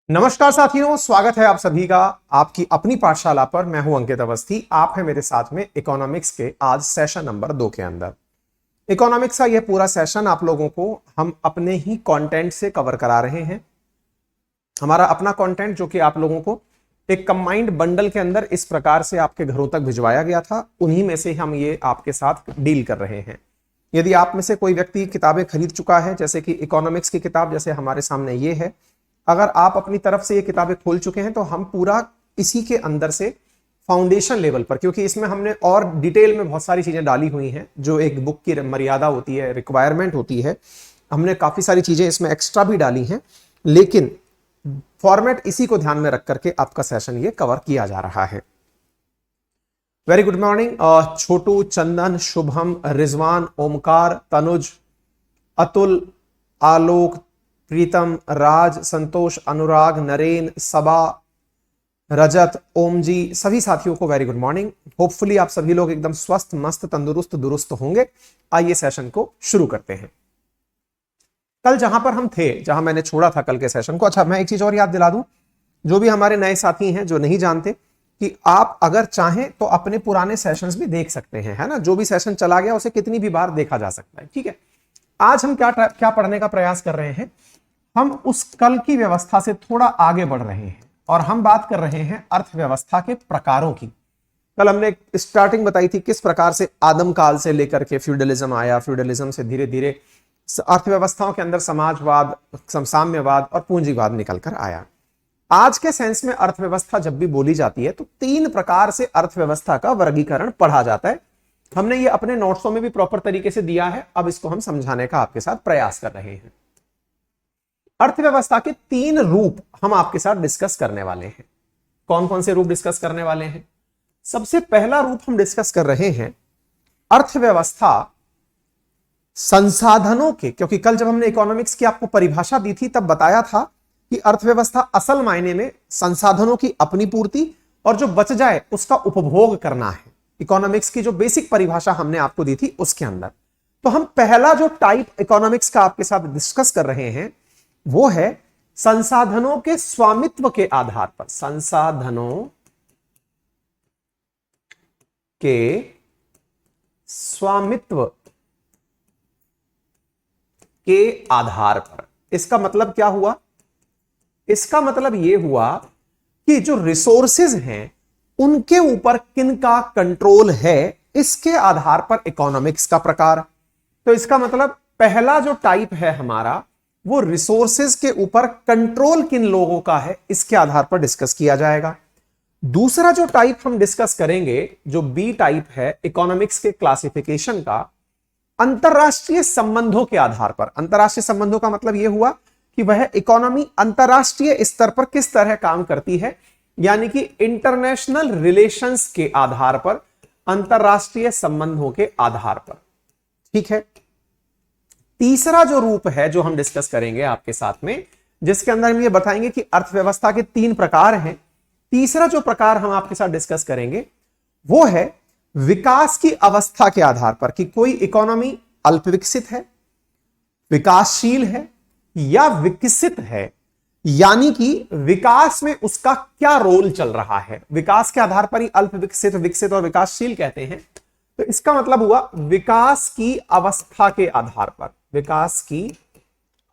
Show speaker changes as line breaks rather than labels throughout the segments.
नमस्कार साथियों, स्वागत है आप सभी का आपकी अपनी पाठशाला पर। मैं हूं अंकित अवस्थी, आप हैं मेरे साथ में इकोनॉमिक्स के आज सेशन नंबर 2 के अंदर। इकोनॉमिक्स का यह पूरा सेशन आप लोगों को हम अपने ही कंटेंट से कवर करा रहे हैं। हमारा अपना कंटेंट जो कि आप लोगों को एक कंबाइंड बंडल के अंदर इस प्रकार से आपके घरों तक भिजवाया गया था, उन्हीं में से हम ये आपके साथ डील कर रहे हैं। यदि आप में से कोई व्यक्ति किताबें खरीद चुका है, जैसे कि इकोनॉमिक्स की किताब जैसे हमारे सामने ये है, अगर आप अपनी तरफ से ये किताबें खोल चुके हैं तो हम पूरा इसी के अंदर से फाउंडेशन लेवल पर, क्योंकि इसमें हमने और डिटेल में बहुत सारी चीजें डाली हुई हैं जो एक बुक की मर्यादा होती है, रिक्वायरमेंट होती है, हमने काफी सारी चीजें इसमें एक्स्ट्रा भी डाली हैं, लेकिन फॉर्मेट इसी को ध्यान में रख करके आपका सेशन ये कवर किया जा रहा है। वेरी गुड मॉर्निंग छोटू, चंदन, शुभम, रिजवान, ओमकार, तनुज, अतुल, आलोक, प्रीतम, राज, संतोष, अनुराग, नरेन, सबा, रजत, ओम जी, सभी साथियों को वेरी गुड मॉर्निंग। होपफुली आप सभी लोग एकदम स्वस्थ, मस्त, तंदुरुस्त, दुरुस्त होंगे। आइए सेशन को शुरू करते हैं। कल जहां पर हम थे, जहां मैंने छोड़ा था कल के सेशन को, अच्छा मैं एक चीज और याद दिला दूं, जो भी हमारे नए साथी हैं जो नहीं जानते, कि आप अगर चाहें तो अपने पुराने सेशंस भी देख सकते हैं, है ना। जो भी सेशन चला गया उसे कितनी भी बार देखा जा सकता है, ठीक है। आज हम क्या पढ़ने का प्रयास कर रहे हैं, हम उस कल की व्यवस्था से थोड़ा आगे बढ़ रहे हैं और हम बात कर रहे हैं अर्थव्यवस्था के प्रकारों की। कल हमने स्टार्टिंग बताई थी किस प्रकार से आदम काल से लेकर के फ्यूडलिज्म आया, फ्यूडलिज्म से धीरे धीरे अर्थव्यवस्थाओं के अंदर समाजवाद, साम्यवाद और पूंजीवाद निकल कर आया। आज के सेंस में अर्थव्यवस्था जब भी बोली जाती है तो 3 प्रकार से अर्थव्यवस्था का वर्गीकरण पढ़ा जाता है। हमने ये अपने नोट्सों में भी प्रॉपर तरीके से दिया है, अब इसको हम समझाने का आपके साथ प्रयास कर रहे हैं। अर्थव्यवस्था के 3 रूप हम आपके साथ डिस्कस करने वाले हैं। कौन कौन से रूप डिस्कस करने वाले हैं? सबसे पहला रूप हम डिस्कस कर रहे हैं अर्थव्यवस्था संसाधनों के, क्योंकि कल जब हमने इकोनॉमिक्स की आपको परिभाषा दी थी तब बताया था कि अर्थव्यवस्था असल मायने में संसाधनों की अपनी पूर्ति और जो बच जाए उसका उपभोग करना है। इकोनॉमिक्स की जो बेसिक परिभाषा हमने आपको दी थी उसके अंदर, तो हम पहला जो टाइप इकोनॉमिक्स का आपके साथ डिस्कस कर रहे हैं वो है संसाधनों के स्वामित्व के आधार पर, संसाधनों के स्वामित्व के आधार पर। इसका मतलब क्या हुआ? इसका मतलब यह हुआ कि जो रिसोर्सेज हैं उनके ऊपर किनका कंट्रोल है, इसके आधार पर इकोनॉमिक्स का प्रकार। तो इसका मतलब पहला जो टाइप है हमारा, वो रिसोर्सेज के ऊपर कंट्रोल किन लोगों का है इसके आधार पर डिस्कस किया जाएगा। दूसरा जो टाइप हम डिस्कस करेंगे, जो बी टाइप है इकोनॉमिक्स के क्लासिफिकेशन का, अंतरराष्ट्रीय संबंधों के आधार पर। अंतरराष्ट्रीय संबंधों का मतलब यह हुआ कि वह इकोनॉमी अंतरराष्ट्रीय स्तर पर किस तरह काम करती है, यानी कि इंटरनेशनल रिलेशंस के आधार पर, अंतरराष्ट्रीय संबंधों के आधार पर, ठीक है। तीसरा जो रूप है जो हम डिस्कस करेंगे आपके साथ में, जिसके अंदर हम ये बताएंगे कि अर्थव्यवस्था के 3 प्रकार हैं। तीसरा जो प्रकार हम आपके साथ डिस्कस करेंगे वो है विकास की अवस्था के आधार पर, कि कोई इकोनॉमी अल्प विकसित है, विकासशील है या विकसित है, यानी कि विकास में उसका क्या रोल चल रहा है। विकास के आधार पर ही अल्प विकसित, विकसित और विकासशील कहते हैं। तो इसका मतलब हुआ विकास की अवस्था के आधार पर, विकास की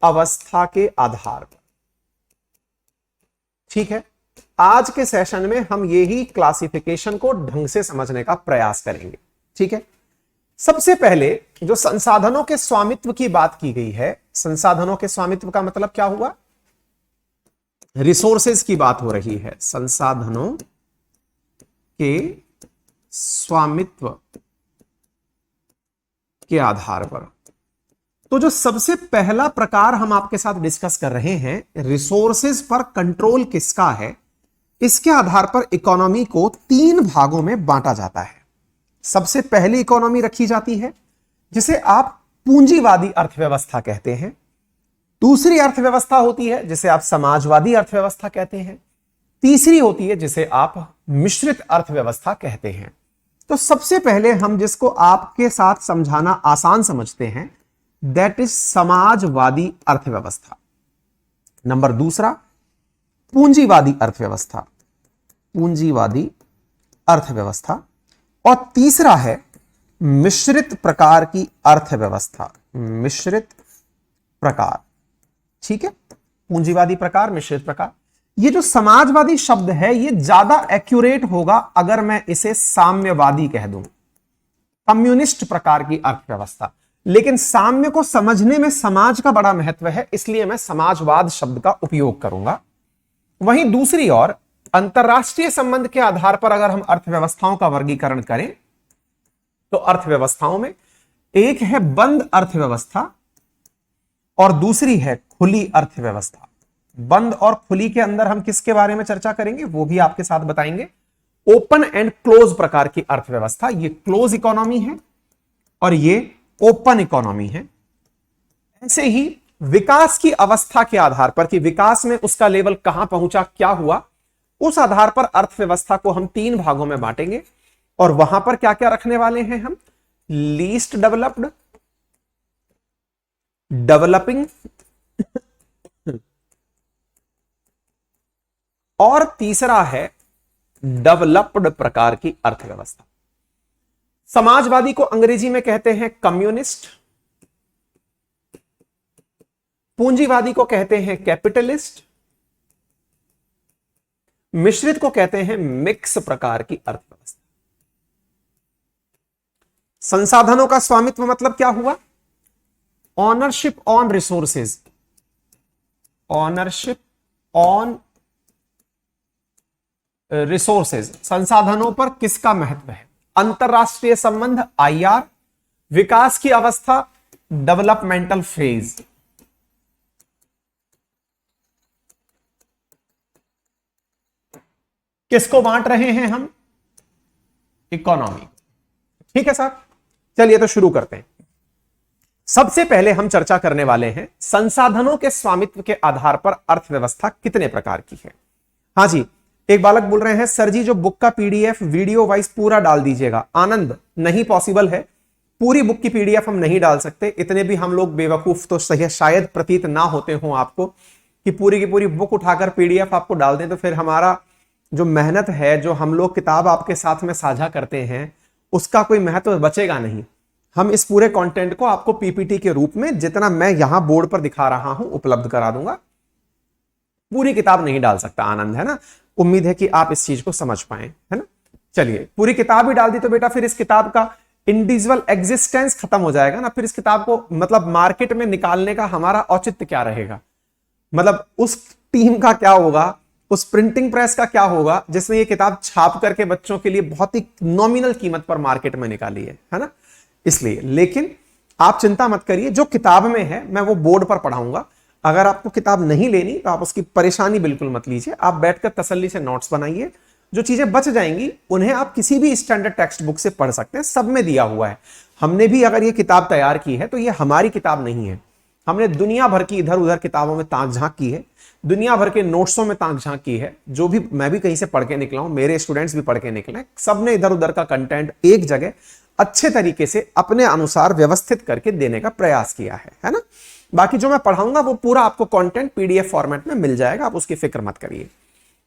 अवस्था के आधार पर, ठीक है। आज के सेशन में हम यही क्लासिफिकेशन को ढंग से समझने का प्रयास करेंगे, ठीक है। सबसे पहले जो संसाधनों के स्वामित्व की बात की गई है, संसाधनों के स्वामित्व का मतलब क्या हुआ? रिसोर्सेज की बात हो रही है, संसाधनों के स्वामित्व के आधार पर। तो जो सबसे पहला प्रकार हम आपके साथ डिस्कस कर रहे हैं, रिसोर्सेज पर कंट्रोल किसका है, इसके आधार पर इकोनॉमी को 3 भागों में बांटा जाता है। सबसे पहली इकोनॉमी रखी जाती है जिसे आप पूंजीवादी अर्थव्यवस्था कहते हैं। दूसरी अर्थव्यवस्था होती है जिसे आप समाजवादी अर्थव्यवस्था कहते हैं। तीसरी होती है जिसे आप मिश्रित अर्थव्यवस्था कहते हैं। तो सबसे पहले हम जिसको आपके साथ समझाना आसान समझते हैं, दैट इज समाजवादी अर्थव्यवस्था। नंबर दूसरा पूंजीवादी अर्थव्यवस्था, पूंजीवादी अर्थव्यवस्था। और तीसरा है मिश्रित प्रकार की अर्थव्यवस्था, मिश्रित प्रकार। ठीक है, पूंजीवादी प्रकार, मिश्रित प्रकार। ये जो समाजवादी शब्द है ये ज्यादा एक्यूरेट होगा अगर मैं इसे साम्यवादी कह दूं, कम्युनिस्ट प्रकार की अर्थव्यवस्था। लेकिन साम्य को समझने में समाज का बड़ा महत्व है, इसलिए मैं समाजवाद शब्द का उपयोग करूंगा। वहीं दूसरी ओर अंतरराष्ट्रीय संबंध के आधार पर अगर हम अर्थव्यवस्थाओं का वर्गीकरण करें तो अर्थव्यवस्थाओं में एक है बंद अर्थव्यवस्था और दूसरी है खुली अर्थव्यवस्था। बंद और खुली के अंदर हम किसके बारे में चर्चा करेंगे वो भी आपके साथ बताएंगे। ओपन एंड क्लोज प्रकार की अर्थव्यवस्था, ये क्लोज इकोनॉमी है और ये ओपन इकोनॉमी है। ऐसे ही विकास की अवस्था के आधार पर कि विकास में उसका लेवल कहां पहुंचा, क्या हुआ, उस आधार पर अर्थव्यवस्था को हम 3 भागों में बांटेंगे। और वहां पर क्या क्या रखने वाले हैं हम, लीस्ट डेवलप्ड, डेवलपिंग और तीसरा है डेवलप्ड प्रकार की अर्थव्यवस्था। समाजवादी को अंग्रेजी में कहते हैं कम्युनिस्ट, पूंजीवादी को कहते हैं कैपिटलिस्ट, मिश्रित को कहते हैं मिक्स प्रकार की अर्थव्यवस्था। संसाधनों का स्वामित्व मतलब क्या हुआ, ownership on resources, ownership on resources, संसाधनों पर किसका महत्व है। अंतरराष्ट्रीय संबंध आईआर, विकास की अवस्था डेवलपमेंटल फेज। किसको बांट रहे हैं हम, इकोनॉमी। ठीक है साहब, चलिए तो शुरू करते हैं। सबसे पहले हम चर्चा करने वाले हैं संसाधनों के स्वामित्व के आधार पर अर्थव्यवस्था कितने प्रकार की है। हां जी, एक बालक बोल रहे हैं सर जी जो बुक का पीडीएफ वीडियो वाइज पूरा डाल दीजिएगा। आनंद, नहीं पॉसिबल है, पूरी बुक की पीडीएफ हम नहीं डाल सकते, इतने भी हम लोग बेवकूफ तो सही शायद प्रतीत ना होते हो आपको कि पूरी की पूरी बुक उठाकर पीडीएफ आपको डाल दें, तो फिर हमारा जो मेहनत है, जो हम लोग किताब आपके साथ में साझा करते हैं, उसका कोई महत्व बचेगा नहीं। हम इस पूरे कंटेंट को आपको पीपीटी के रूप में जितना मैं यहां बोर्ड पर दिखा रहा हूं उपलब्ध करा दूंगा। पूरी किताब नहीं डाल सकता आनंद, है ना। उम्मीद है कि आप इस चीज को समझ पाए, है ना। चलिए, पूरी किताब ही डाल दी तो बेटा फिर इस किताब का इंडिविजुअल एग्जिस्टेंस खत्म हो जाएगा ना। फिर इस किताब को मतलब मार्केट में निकालने का हमारा औचित्य क्या रहेगा, मतलब उस टीम का क्या होगा, उस प्रिंटिंग प्रेस का क्या होगा जिसने ये किताब छाप करके बच्चों के लिए बहुत ही नॉमिनल कीमत पर मार्केट में निकाली है ना। इसलिए, लेकिन आप चिंता मत करिए, जो किताब में है मैं वो बोर्ड पर पढ़ाऊंगा। अगर आपको किताब नहीं लेनी तो आप उसकी परेशानी बिल्कुल मत लीजिए, आप बैठकर तसल्ली से नोट्स बनाइए। जो चीजें बच जाएंगी उन्हें आप किसी भी स्टैंडर्ड टेक्स्ट बुक से पढ़ सकते हैं, सब में दिया हुआ है। हमने भी अगर ये किताब तैयार की है तो ये हमारी किताब नहीं है, हमने दुनिया भर की इधर उधर किताबों में ताक झांक की है, दुनिया भर के नोट्सों में ताक झांक की है। जो भी मैं भी कहीं से पढ़ के निकला हूं, मेरे स्टूडेंट्स भी पढ़ के निकले, सबने इधर उधर का कंटेंट एक जगह अच्छे तरीके से अपने अनुसार व्यवस्थित करके देने का प्रयास किया है ना। बाकी जो मैं पढ़ाऊंगा वो पूरा आपको कंटेंट पीडीएफ फॉर्मेट में मिल जाएगा, आप उसकी फिक्र मत करिए।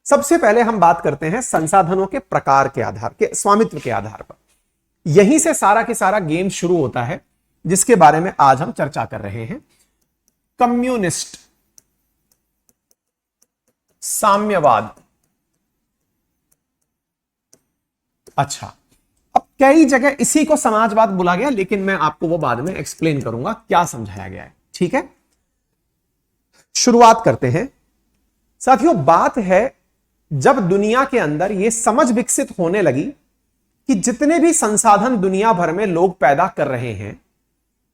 सबसे पहले हम बात करते हैं संसाधनों के प्रकार के आधार के, स्वामित्व के आधार पर। यहीं से सारा के सारा गेम शुरू होता है जिसके बारे में आज हम चर्चा कर रहे हैं, कम्युनिस्ट, साम्यवाद। अच्छा, अब कई जगह इसी को समाजवाद बोला गया, लेकिन मैं आपको वो बाद में एक्सप्लेन करूंगा क्या समझाया गया है। ठीक है, शुरुआत करते हैं साथियों। बात है जब दुनिया के अंदर यह समझ विकसित होने लगी कि जितने भी संसाधन दुनिया भर में लोग पैदा कर रहे हैं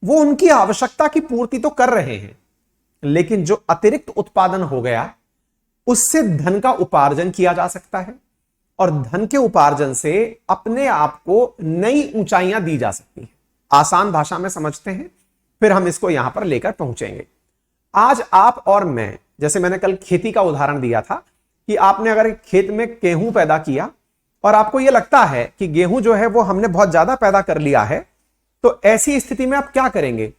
वो उनकी आवश्यकता की पूर्ति तो कर रहे हैं, लेकिन जो अतिरिक्त उत्पादन हो गया उससे धन का उपार्जन किया जा सकता है और धन के उपार्जन से अपने आप को नई ऊंचाइयां दी जा सकती हैं। आसान भाषा में समझते हैं, फिर हम इसको यहां पर लेकर पहुंचेंगे। आज आप और मैं, जैसे मैंने कल खेती का उदाहरण दिया था कि आपने अगर खेत में गेहूं पैदा किया और आपको यह लगता है कि गेहूं जो है वो हमने बहुत ज्यादा पैदा कर लिया है, तो ऐसी स्थिति में आप क्या करेंगे?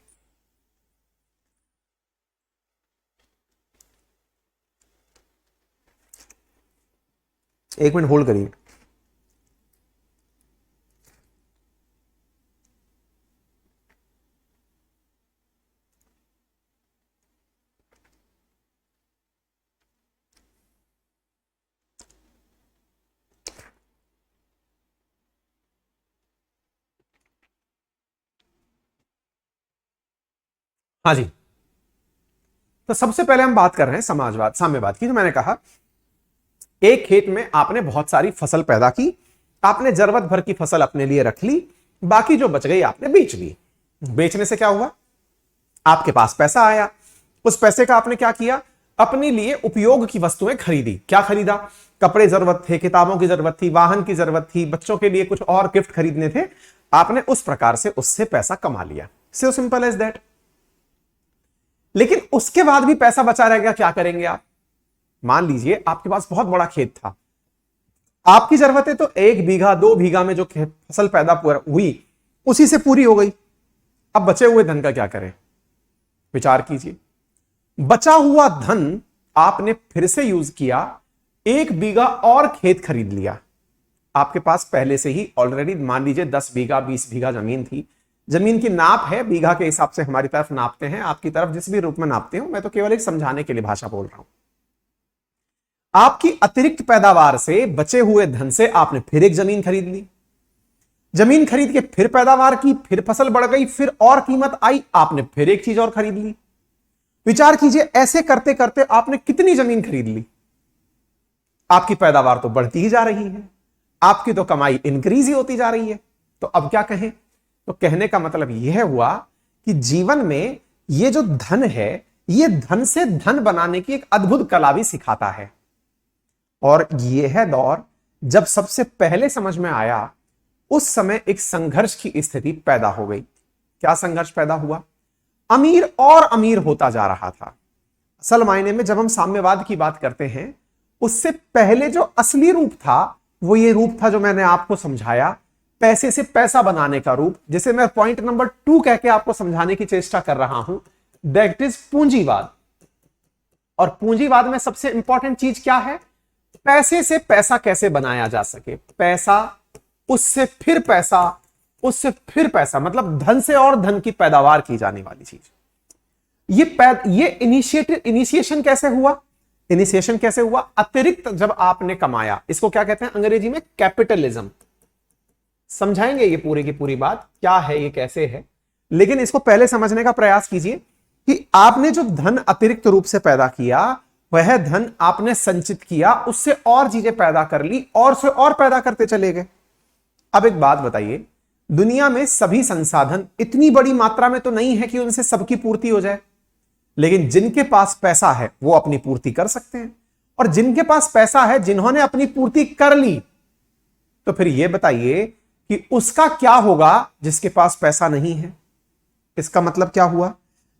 एक मिनट होल्ड करिए। हाँ जी, तो सबसे पहले हम बात कर रहे हैं समाजवाद साम्यवाद की। जो मैंने कहा, एक खेत में आपने बहुत सारी फसल पैदा की, आपने जरूरत भर की फसल अपने लिए रख ली, बाकी जो बच गई आपने बेच ली। बेचने से क्या हुआ, आपके पास पैसा आया। उस पैसे का आपने क्या किया, अपने लिए उपयोग की वस्तुएं खरीदी। क्या खरीदा, कपड़े जरूरत थे, किताबों की जरूरत थी, वाहन की जरूरत थी, बच्चों के लिए कुछ और गिफ्ट खरीदने थे। आपने उस प्रकार से उससे पैसा कमा लिया। So simple as that. लेकिन उसके बाद भी पैसा बचा रहेगा, क्या करेंगे आप। मान लीजिए आपके पास बहुत बड़ा खेत था, आपकी जरूरतें तो 1 बीघा 2 बीघा में जो फसल पैदा हुई उसी से पूरी हो गई। अब बचे हुए धन का क्या करें, विचार कीजिए। बचा हुआ धन आपने फिर से यूज किया, 1 बीघा और खेत खरीद लिया। आपके पास पहले से ही ऑलरेडी मान लीजिए 10 बीघा 20 बीघा जमीन थी। जमीन की नाप है बीघा के हिसाब से, हमारी तरफ नापते हैं, आपकी तरफ जिस भी रूप में नापते हो, मैं तो केवल एक समझाने के लिए भाषा बोल रहा हूं। आपकी अतिरिक्त पैदावार से बचे हुए धन से आपने फिर एक जमीन खरीद ली। जमीन खरीद के फिर पैदावार की, फिर फसल बढ़ गई, फिर और कीमत आई, आपने फिर एक चीज और खरीद ली। विचार कीजिए, ऐसे करते करते आपने कितनी जमीन खरीद ली। आपकी पैदावार तो बढ़ती ही जा रही है, आपकी तो कमाई इंक्रीज ही होती जा रही है। तो अब क्या कहें, तो कहने का मतलब यह हुआ कि जीवन में यह जो धन है, यह धन से धन बनाने की एक अद्भुत कला भी सिखाता है। और यह है दौर जब सबसे पहले समझ में आया, उस समय एक संघर्ष की स्थिति पैदा हो गई। क्या संघर्ष पैदा हुआ, अमीर और अमीर होता जा रहा था। असल मायने में जब हम साम्यवाद की बात करते हैं, उससे पहले जो असली रूप था वो ये रूप था जो मैंने आपको समझाया, पैसे से पैसा बनाने का रूप, जिसे मैं पॉइंट नंबर 2 कह के आपको समझाने की चेष्टा कर रहा हूं, दैट इज पूंजीवाद। और पूंजीवाद में सबसे इंपॉर्टेंट चीज क्या है, पैसे से पैसा कैसे बनाया जा सके। पैसा, उससे फिर पैसा, उससे फिर पैसा, मतलब धन से और धन की पैदावार की जाने वाली चीज। ये इनिशिएशन कैसे हुआ, इनिशिएशन कैसे हुआ, अतिरिक्त जब आपने कमाया, इसको क्या कहते हैं अंग्रेजी में, कैपिटलिज्म। समझाएंगे ये पूरी की पूरी बात क्या है, ये कैसे है, लेकिन इसको पहले समझने का प्रयास कीजिए कि आपने जो धन अतिरिक्त रूप से पैदा किया, वह धन आपने संचित किया, उससे और चीजें पैदा कर ली, और से और पैदा करते चले गए। अब एक बात बताइए, दुनिया में सभी संसाधन इतनी बड़ी मात्रा में तो नहीं है कि उनसे सबकी पूर्ति हो जाए, लेकिन जिनके पास पैसा है वो अपनी पूर्ति कर सकते हैं। और जिनके पास पैसा है, जिन्होंने अपनी पूर्ति कर ली, तो फिर यह बताइए कि उसका क्या होगा जिसके पास पैसा नहीं है। इसका मतलब क्या हुआ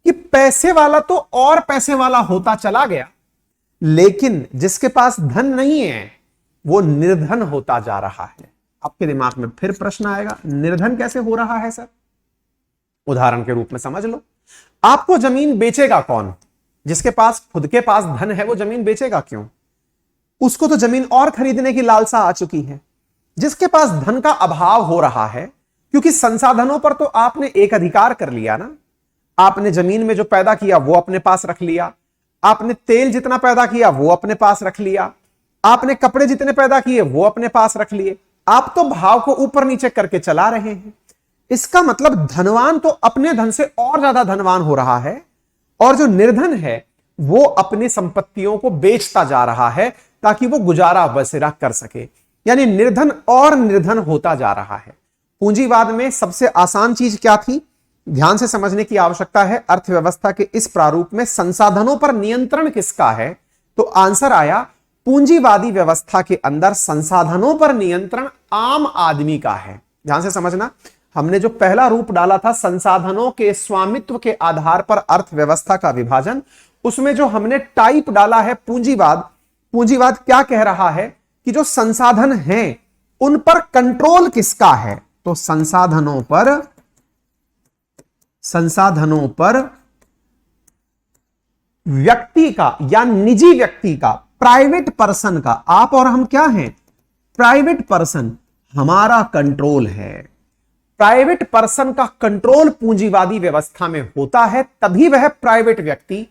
कि पैसे वाला तो और पैसे वाला होता चला गया, लेकिन जिसके पास धन नहीं है वो निर्धन होता जा रहा है। आपके दिमाग में फिर प्रश्न आएगा, निर्धन कैसे हो रहा है सर। उदाहरण के रूप में समझ लो, आपको जमीन बेचेगा कौन, जिसके पास खुद के पास धन है वो जमीन बेचेगा क्यों, उसको तो जमीन और खरीदने की लालसा आ चुकी है। जिसके पास धन का अभाव हो रहा है, क्योंकि संसाधनों पर तो आपने एक अधिकार कर लिया ना, आपने जमीन में जो पैदा किया वो अपने पास रख लिया, आपने तेल जितना पैदा किया वो अपने पास रख लिया, आपने कपड़े जितने पैदा किए वो अपने पास रख लिए, आप तो भाव को ऊपर नीचे करके चला रहे हैं। इसका मतलब धनवान तो अपने धन से और ज्यादा धनवान हो रहा है, और जो निर्धन है वो अपनी संपत्तियों को बेचता जा रहा है ताकि वो गुजारा बसेरा कर सके। यानी निर्धन और निर्धन होता जा रहा है। पूंजीवाद में सबसे आसान चीज क्या थी, ध्यान से समझने की आवश्यकता है। अर्थव्यवस्था के इस प्रारूप में संसाधनों पर नियंत्रण किसका है, तो आंसर आया पूंजीवादी व्यवस्था के अंदर संसाधनों पर नियंत्रण आम आदमी का है। ध्यान से समझना, हमने जो पहला रूप डाला था संसाधनों के स्वामित्व के आधार पर अर्थव्यवस्था का विभाजन, उसमें जो हमने टाइप डाला है पूंजीवाद, पूंजीवाद क्या कह रहा है कि जो संसाधन हैं उन पर कंट्रोल किसका है, तो संसाधनों पर व्यक्ति का या निजी व्यक्ति का, प्राइवेट पर्सन का, आप और हम क्या हैं, प्राइवेट पर्सन हमारा कंट्रोल है। प्राइवेट पर्सन का कंट्रोल पूंजीवादी व्यवस्था में होता है, तभी वह प्राइवेट व्यक्ति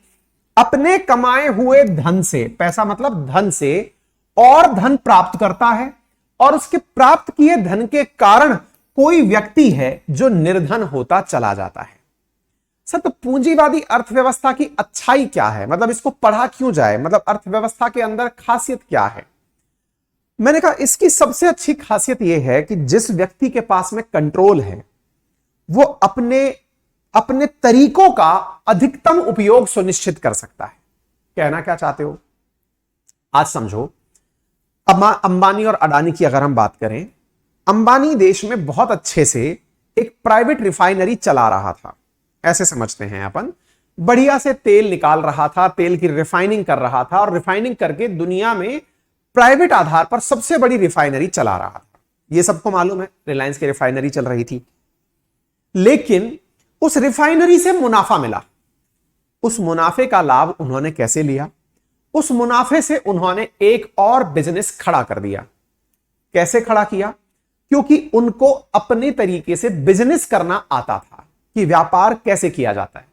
अपने कमाए हुए धन से, पैसा मतलब धन से, और धन प्राप्त करता है, और उसके प्राप्त किए धन के कारण कोई व्यक्ति है जो निर्धन होता चला जाता है। सर, तो पूंजीवादी अर्थव्यवस्था की अच्छाई क्या है, मतलब इसको पढ़ा क्यों जाए, मतलब अर्थव्यवस्था के अंदर खासियत क्या है? मैंने कहा इसकी सबसे अच्छी खासियत यह है कि जिस व्यक्ति के पास में कंट्रोल है वो अपने अपने तरीकों का अधिकतम उपयोग सुनिश्चित कर सकता है। कहना क्या चाहते हो? आज समझो, अंबानी और अडानी की अगर हम बात करें, अंबानी देश में बहुत अच्छे से एक प्राइवेट रिफाइनरी चला रहा था, ऐसे समझते हैं अपन, बढ़िया से तेल निकाल रहा था, तेल की रिफाइनिंग कर रहा था, और रिफाइनिंग करके दुनिया में प्राइवेट आधार पर सबसे बड़ी रिफाइनरी चला रहा था। यह सबको मालूम है, रिलायंस की रिफाइनरी चल रही थी। लेकिन उस रिफाइनरी से मुनाफा मिला। उस मुनाफे का लाभ उन्होंने कैसे लिया? उस मुनाफे से उन्होंने एक और बिजनेस खड़ा कर दिया। कैसे खड़ा किया? क्योंकि उनको अपने तरीके से बिजनेस करना आता था कि व्यापार कैसे किया जाता है।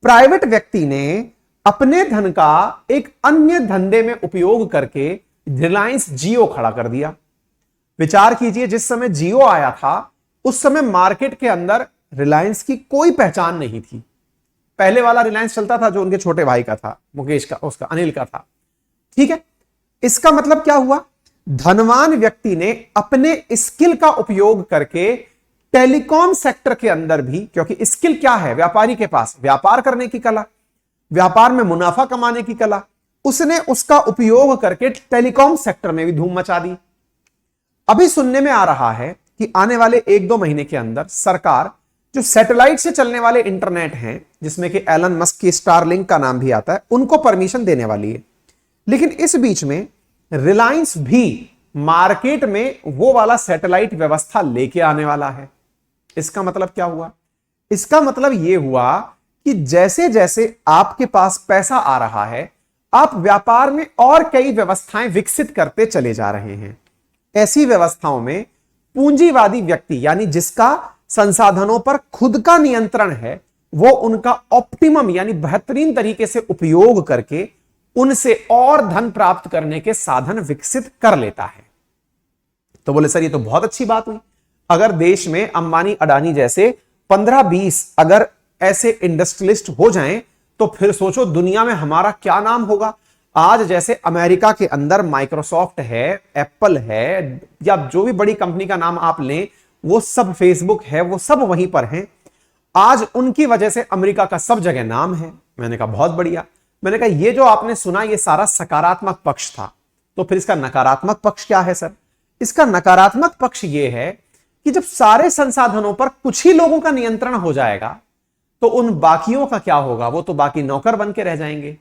प्राइवेट व्यक्ति ने अपने धन का एक अन्य धंधे में उपयोग करके रिलायंस जियो खड़ा कर दिया। विचार कीजिए, जिस समय जियो आया था उस समय मार्केट के अंदर रिलायंस की कोई पहचान नहीं थी। पहले वाला रिलायंस चलता था जो उनके छोटे भाई का था, मुकेश का, उसका अनिल का था। ठीक है, इसका मतलब क्या हुआ? धनवान व्यक्ति ने अपने स्किल का उपयोग करके टेलीकॉम सेक्टर के अंदर भी, क्योंकि स्किल क्या है व्यापारी के पास? व्यापार करने की कला, व्यापार में मुनाफा कमाने की कला, उसने उसका उपयोग करके टेलीकॉम सेक्टर में भी धूम मचा दी। अभी सुनने में आ रहा है कि आने वाले 1-2 महीने के अंदर सरकार जो सैटेलाइट से चलने वाले इंटरनेट हैं, जिसमें कि एलन मस्क की स्टारलिंक का नाम भी आता है, उनको परमिशन देने वाली है। लेकिन इस बीच में रिलायंस भी मार्केट में वो वाला सैटेलाइट व्यवस्था लेके आने वाला है। इसका मतलब क्या हुआ? इसका मतलब यह हुआ कि जैसे जैसे आपके पास पैसा आ रहा है, आप व्यापार में और कई व्यवस्थाएं विकसित करते चले जा रहे हैं। ऐसी व्यवस्थाओं में पूंजीवादी व्यक्ति, यानी जिसका संसाधनों पर खुद का नियंत्रण है, वो उनका ऑप्टिमम यानी बेहतरीन तरीके से उपयोग करके उनसे और धन प्राप्त करने के साधन विकसित कर लेता है। तो बोले सर ये तो बहुत अच्छी बात हुई। अगर देश में अंबानी अडानी जैसे 15-20 अगर ऐसे इंडस्ट्रियलिस्ट हो जाएं तो फिर सोचो दुनिया में हमारा क्या नाम होगा। आज जैसे अमेरिका के अंदर माइक्रोसॉफ्ट है, एप्पल है, या जो भी बड़ी कंपनी का नाम आप लें, वो सब, फेसबुक है, वो सब वहीं पर हैं। आज उनकी वजह से अमेरिका का सब जगह नाम है। मैंने कहा बहुत बढ़िया। मैंने कहा ये जो आपने सुना ये सारा सकारात्मक पक्ष था, तो फिर इसका नकारात्मक पक्ष क्या है सर? इसका नकारात्मक पक्ष ये है कि जब सारे संसाधनों पर कुछ ही लोगों का नियंत्रण हो जाएगा तो उन बाकियों का क्या होगा? वो तो बाकी नौकर बन के रह जाएंगे।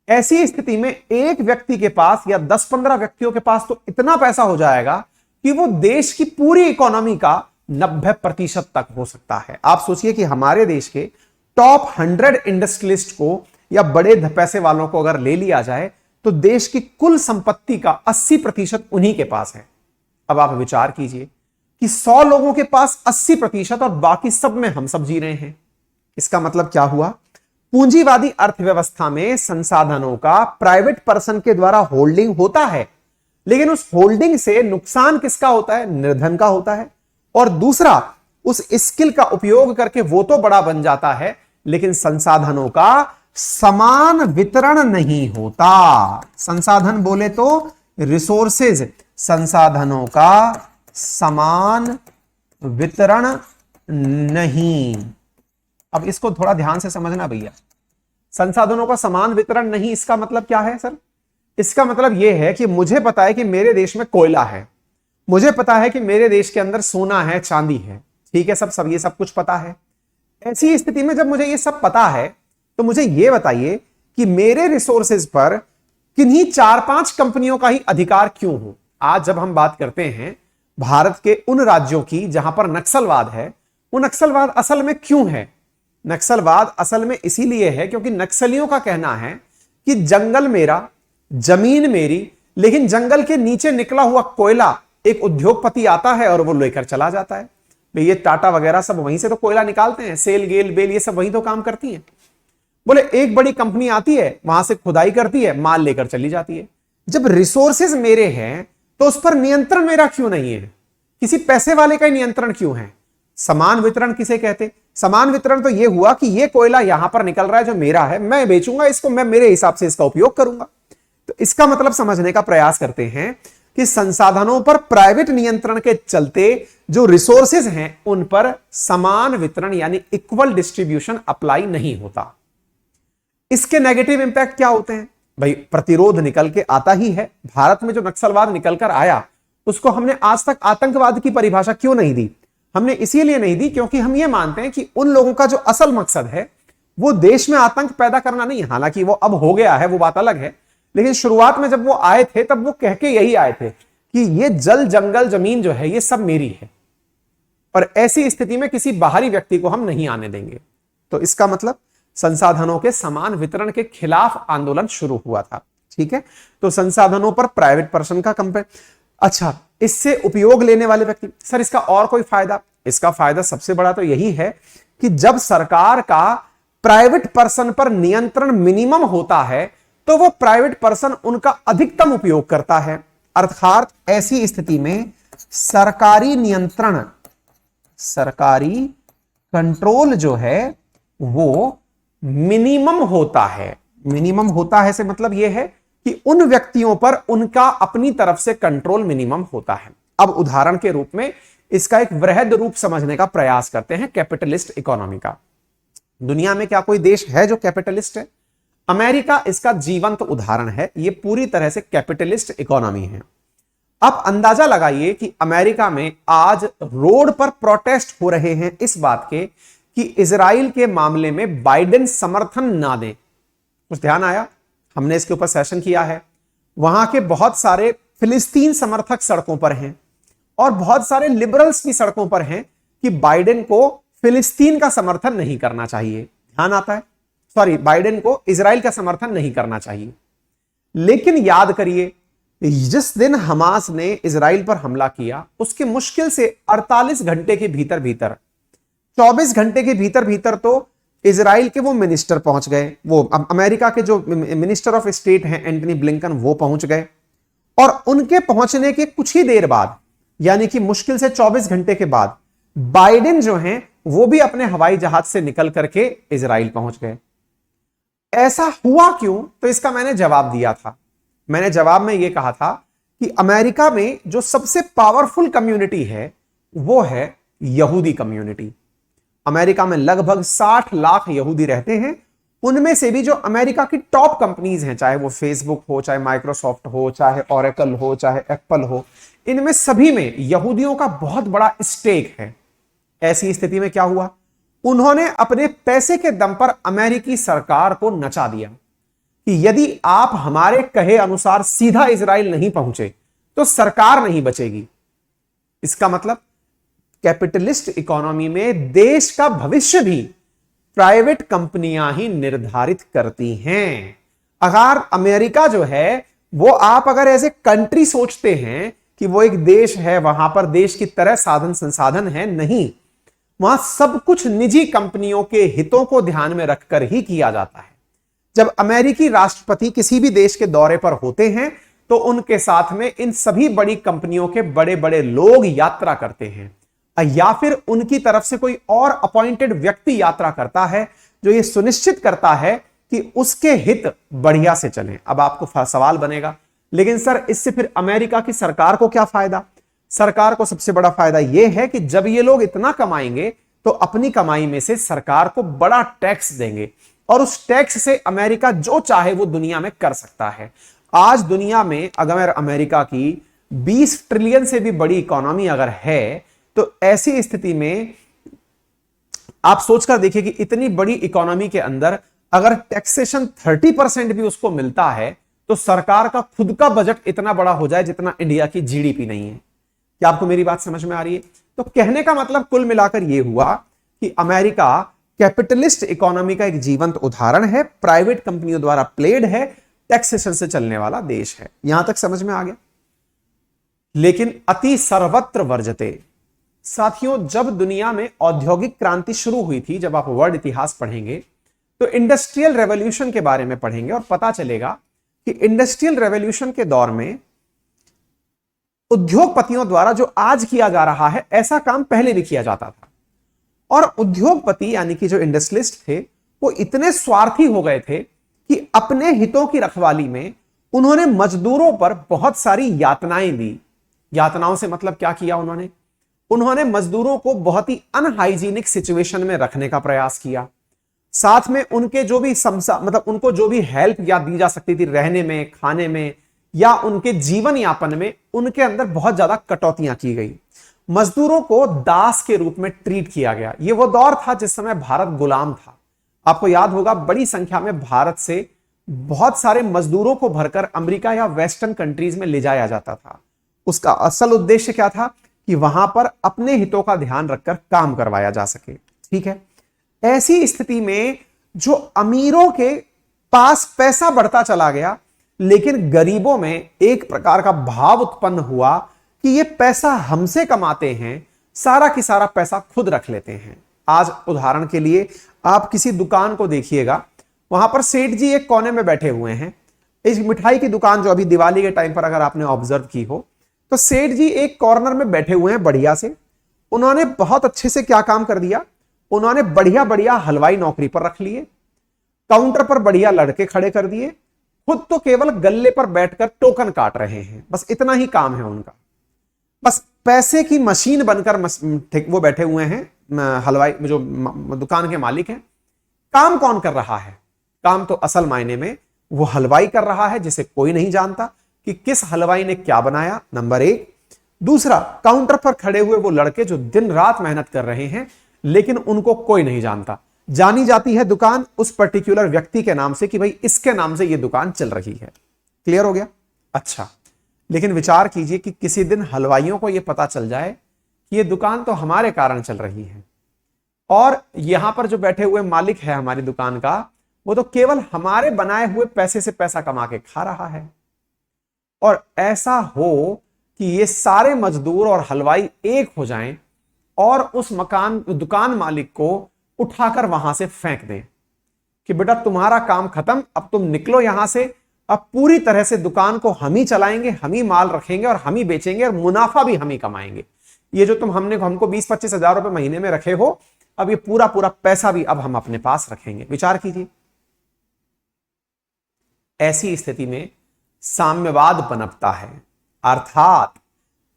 ऐसी स्थिति में एक व्यक्ति के पास या 10-15 व्यक्तियों के पास तो इतना पैसा हो जाएगा कि वो देश की पूरी इकोनॉमी का 90% तक हो सकता है। आप सोचिए कि हमारे देश के टॉप 100 इंडस्ट्रियलिस्ट को या बड़े पैसे वालों को अगर ले लिया जाए तो देश की कुल संपत्ति का 80% उन्हीं के पास है। अब आप विचार कीजिए कि 100 लोगों के पास 80% और बाकी सब में हम सब जी रहे हैं। इसका मतलब क्या हुआ? पूंजीवादी अर्थव्यवस्था में संसाधनों का प्राइवेट पर्सन के द्वारा होल्डिंग होता है, लेकिन उस होल्डिंग से नुकसान किसका होता है? निर्धन का होता है। और दूसरा, उस स्किल का उपयोग करके वो तो बड़ा बन जाता है, लेकिन संसाधनों का समान वितरण नहीं होता। संसाधन बोले तो रिसोर्सेज, संसाधनों का समान वितरण नहीं। अब इसको थोड़ा ध्यान से समझना भैया। संसाधनों का समान वितरण नहीं, इसका मतलब क्या है सर? इसका मतलब यह है कि मुझे पता है कि मेरे देश में कोयला है, मुझे पता है कि मेरे देश के अंदर सोना है, चांदी है, ठीक है, सब ये सब कुछ पता है। ऐसी स्थिति में जब मुझे ये सब पता है तो मुझे ये बताइए कि मेरे रिसोर्सेज पर किन्हीं 4-5 कंपनियों का ही अधिकार क्यों हो? आज जब हम बात करते हैं भारत के उन राज्यों की जहां पर नक्सलवाद है, वो नक्सलवाद असल में क्यों है? नक्सलवाद असल में इसीलिए है क्योंकि नक्सलियों का कहना है कि जंगल मेरा, जमीन मेरी, लेकिन जंगल के नीचे निकला हुआ कोयला एक उद्योगपति आता है और वो लेकर चला जाता है। भाई ये टाटा वगैरह सब वहीं से तो कोयला निकालते हैं, सेल गेल बेल ये सब वहीं तो काम करती हैं। बोले एक बड़ी कंपनी आती है, वहां से खुदाई करती है, माल लेकर चली जाती है। जब रिसोर्सेज मेरे हैं तो उस पर नियंत्रण मेरा क्यों नहीं है? किसी पैसे वाले का नियंत्रण क्यों है? समान वितरण किसे कहते? समान वितरण तो यह हुआ कि यह कोयला यहां पर निकल रहा है जो मेरा है, मैं बेचूंगा इसको, मैं मेरे हिसाब से इसका उपयोग करूंगा। तो इसका मतलब समझने का प्रयास करते हैं कि संसाधनों पर प्राइवेट नियंत्रण के चलते जो रिसोर्सेज हैं उन पर समान वितरण यानी इक्वल डिस्ट्रीब्यूशन अप्लाई नहीं होता। इसके नेगेटिव इंपैक्ट क्या होते हैं? भाई प्रतिरोध निकल के आता ही है। भारत में जो नक्सलवाद निकलकर आया उसको हमने आज तक आतंकवाद की परिभाषा क्यों नहीं दी? हमने इसीलिए नहीं दी क्योंकि हम ये मानते हैं कि उन लोगों का जो असल मकसद है वो देश में आतंक पैदा करना नहीं। हालांकि वो अब हो गया है, वो बात अलग है, लेकिन शुरुआत में जब वो आए थे तब वो कह के यही आए थे कि ये जल जंगल जमीन जो है ये सब मेरी है और ऐसी स्थिति में किसी बाहरी व्यक्ति को हम नहीं आने देंगे। तो इसका मतलब संसाधनों के समान वितरण के खिलाफ आंदोलन शुरू हुआ था। ठीक है, तो संसाधनों पर प्राइवेट पर्सन का कंपेयर। अच्छा, इससे उपयोग लेने वाले व्यक्ति, सर इसका और कोई फायदा? इसका फायदा सबसे बड़ा तो यही है कि जब सरकार का प्राइवेट पर्सन पर नियंत्रण मिनिमम होता है तो वो प्राइवेट पर्सन उनका अधिकतम उपयोग करता है। अर्थात ऐसी स्थिति में सरकारी नियंत्रण, सरकारी कंट्रोल जो है वो मिनिमम होता है। मिनिमम होता है से मतलब यह है कि उन व्यक्तियों पर उनका अपनी तरफ से कंट्रोल मिनिमम होता है। अब उदाहरण के रूप में इसका एक वृहद रूप समझने का प्रयास करते हैं कैपिटलिस्ट इकोनॉमी का। दुनिया में क्या कोई देश है जो कैपिटलिस्ट है? अमेरिका इसका जीवंत उदाहरण है। यह पूरी तरह से कैपिटलिस्ट इकोनॉमी है। अब अंदाजा लगाइए कि अमेरिका में आज रोड पर प्रोटेस्ट हो रहे हैं इस बात के कि इजराइल के मामले में बाइडेन समर्थन ना दें। कुछ ध्यान आया? हमने इसके ऊपर सेशन किया है। वहां के बहुत सारे फिलिस्तीन समर्थक सड़कों पर हैं और बहुत सारे लिबरल्स भी सड़कों पर हैं कि बाइडेन को फिलिस्तीन का समर्थन नहीं करना चाहिए। ध्यान आता है? सॉरी, बाइडेन को इजराइल का समर्थन नहीं करना चाहिए। लेकिन याद करिए, जिस दिन हमास ने इजराइल पर हमला किया उसके मुश्किल से 48 घंटे के भीतर भीतर, 24 घंटे के भीतर भीतर तो इजराइल के वो मिनिस्टर पहुंच गए। वो अमेरिका के जो मिनिस्टर ऑफ स्टेट हैं एंटनी ब्लिंकन, वो पहुंच गए और उनके पहुंचने के कुछ ही देर बाद यानी कि मुश्किल से 24 घंटे के बाद बाइडेन जो हैं वो भी अपने हवाई जहाज से निकल करके इजराइल पहुंच गए। ऐसा हुआ क्यों? तो इसका मैंने जवाब दिया था। मैंने जवाब में यह कहा था कि अमेरिका में जो सबसे पावरफुल कम्युनिटी है वो है यहूदी कम्युनिटी। अमेरिका में लगभग 60 लाख यहूदी रहते हैं। उनमें से भी जो अमेरिका की टॉप कंपनीज हैं, चाहे वो फेसबुक हो, चाहे माइक्रोसॉफ्ट हो, चाहे ओरेकल हो, चाहे एप्पल हो, इनमें सभी में यहूदियों का बहुत बड़ा स्टेक है। ऐसी स्थिति में क्या हुआ? उन्होंने अपने पैसे के दम पर अमेरिकी सरकार को नचा दिया कि यदि आप हमारे कहे अनुसार सीधा इजराइल नहीं पहुंचे तो सरकार नहीं बचेगी। इसका मतलब कैपिटलिस्ट इकोनॉमी में देश का भविष्य भी प्राइवेट कंपनियां ही निर्धारित करती हैं। अगर अमेरिका जो है वो आप अगर एज ए कंट्री सोचते हैं कि वो एक देश है, वहां पर देश की तरह साधन संसाधन है, नहीं, वहां सब कुछ निजी कंपनियों के हितों को ध्यान में रखकर ही किया जाता है। जब अमेरिकी राष्ट्रपति किसी भी देश के दौरे पर होते हैं तो उनके साथ में इन सभी बड़ी कंपनियों के बड़े बड़े लोग यात्रा करते हैं या फिर उनकी तरफ से कोई और अपॉइंटेड व्यक्ति यात्रा करता है जो यह सुनिश्चित करता है कि उसके हित बढ़िया से चलें। अब आपको सवाल बनेगा, लेकिन सर इससे फिर अमेरिका की सरकार को क्या फायदा? सरकार को सबसे बड़ा फायदा यह है कि जब ये लोग इतना कमाएंगे तो अपनी कमाई में से सरकार को बड़ा टैक्स देंगे और उस टैक्स से अमेरिका जो चाहे वो दुनिया में कर सकता है। आज दुनिया में अगर अमेरिका की 20 ट्रिलियन से भी बड़ी इकोनॉमी अगर है तो ऐसी स्थिति में आप सोचकर देखिए कि इतनी बड़ी इकोनॉमी के अंदर अगर टैक्सेशन 30% भी उसको मिलता है तो सरकार का खुद का बजट इतना बड़ा हो जाए जितना इंडिया की जीडीपी नहीं है। क्या आपको मेरी बात समझ में आ रही है? तो कहने का मतलब कुल मिलाकर यह हुआ कि अमेरिका कैपिटलिस्ट इकोनॉमी का एक जीवंत उदाहरण है, प्राइवेट कंपनियों द्वारा प्लेड है, टैक्सेशन से चलने वाला देश है। यहां तक समझ में आ गया। लेकिन अति सर्वत्र वर्जते, साथियों जब दुनिया में औद्योगिक क्रांति शुरू हुई थी, जब आप वर्ल्ड इतिहास पढ़ेंगे तो इंडस्ट्रियल रेवोल्यूशन के बारे में पढ़ेंगे और पता चलेगा कि इंडस्ट्रियल रेवोल्यूशन के दौर में उद्योगपतियों द्वारा जो आज किया जा रहा है ऐसा काम पहले भी किया जाता था। और उद्योगपति यानी कि जो इंडस्ट्रियलिस्ट थे वो इतने स्वार्थी हो गए थे कि अपने हितों की रखवाली में उन्होंने मजदूरों पर बहुत सारी यातनाएं दी। यातनाओं से मतलब क्या किया उन्होंने मजदूरों को बहुत ही अनहाइजीनिक सिचुएशन में रखने का प्रयास किया। साथ में उनके जो भी मतलब उनको जो भी हेल्प या दी जा सकती थी रहने में, खाने में या उनके जीवन यापन में, उनके अंदर बहुत ज्यादा कटौतियां की गई। मजदूरों को दास के रूप में ट्रीट किया गया। यह वो दौर था जिस समय भारत गुलाम था। आपको याद होगा बड़ी संख्या में भारत से बहुत सारे मजदूरों को भरकर अमेरिका या वेस्टर्न कंट्रीज में ले जाया जाता था। उसका असल उद्देश्य क्या था कि वहां पर अपने हितों का ध्यान रखकर काम करवाया जा सके। ठीक है, ऐसी स्थिति में जो अमीरों के पास पैसा बढ़ता चला गया, लेकिन गरीबों में एक प्रकार का भाव उत्पन्न हुआ कि ये पैसा हमसे कमाते हैं, सारा की सारा पैसा खुद रख लेते हैं। आज उदाहरण के लिए आप किसी दुकान को देखिएगा, वहां पर सेठ जी एक कोने में बैठे हुए हैं। इस मिठाई की दुकान जो अभी दिवाली के टाइम पर अगर आपने ऑब्जर्व की हो तो सेठ जी एक कॉर्नर में बैठे हुए हैं बढ़िया से। उन्होंने बहुत अच्छे से क्या काम कर दिया, उन्होंने बढ़िया बढ़िया हलवाई नौकरी पर रख लिए, काउंटर पर बढ़िया लड़के खड़े कर दिए, खुद तो केवल गल्ले पर बैठकर टोकन काट रहे हैं। बस इतना ही काम है उनका। बस पैसे की मशीन बनकर वो बैठे हुए हैं हलवाई, जो दुकान के मालिक हैं। काम कौन कर रहा है? काम तो असल मायने में वो हलवाई कर रहा है, जिसे कोई नहीं जानता कि किस हलवाई ने क्या बनाया, नंबर एक। दूसरा, काउंटर पर खड़े हुए वो लड़के जो दिन रात मेहनत कर रहे हैं, लेकिन उनको कोई नहीं जानता। जानी जाती है दुकान उस पर्टिकुलर व्यक्ति के नाम से कि भाई इसके नाम से ये दुकान चल रही है। क्लियर हो गया? अच्छा, लेकिन विचार कीजिए कि किसी दिन हलवाइयों को यह पता चल जाए कि ये दुकान तो हमारे कारण चल रही है और यहां पर जो बैठे हुए मालिक है हमारी दुकान का, वो तो केवल हमारे बनाए हुए पैसे से पैसा कमा के खा रहा है। और ऐसा हो कि ये सारे मजदूर और हलवाई एक हो जाएं और उस दुकान मालिक को उठाकर वहां से फेंक दें कि बेटा तुम्हारा काम खत्म, अब तुम निकलो यहां से, अब पूरी तरह से दुकान को हम ही चलाएंगे, हम ही माल रखेंगे और हम ही बेचेंगे और मुनाफा भी हम ही कमाएंगे। ये जो तुम हमको 20-25 हजार रुपए महीने में रखे हो, अब ये पूरा पूरा पैसा भी अब हम अपने पास रखेंगे। विचार कीजिए। ऐसी स्थिति में साम्यवाद पनपता है, अर्थात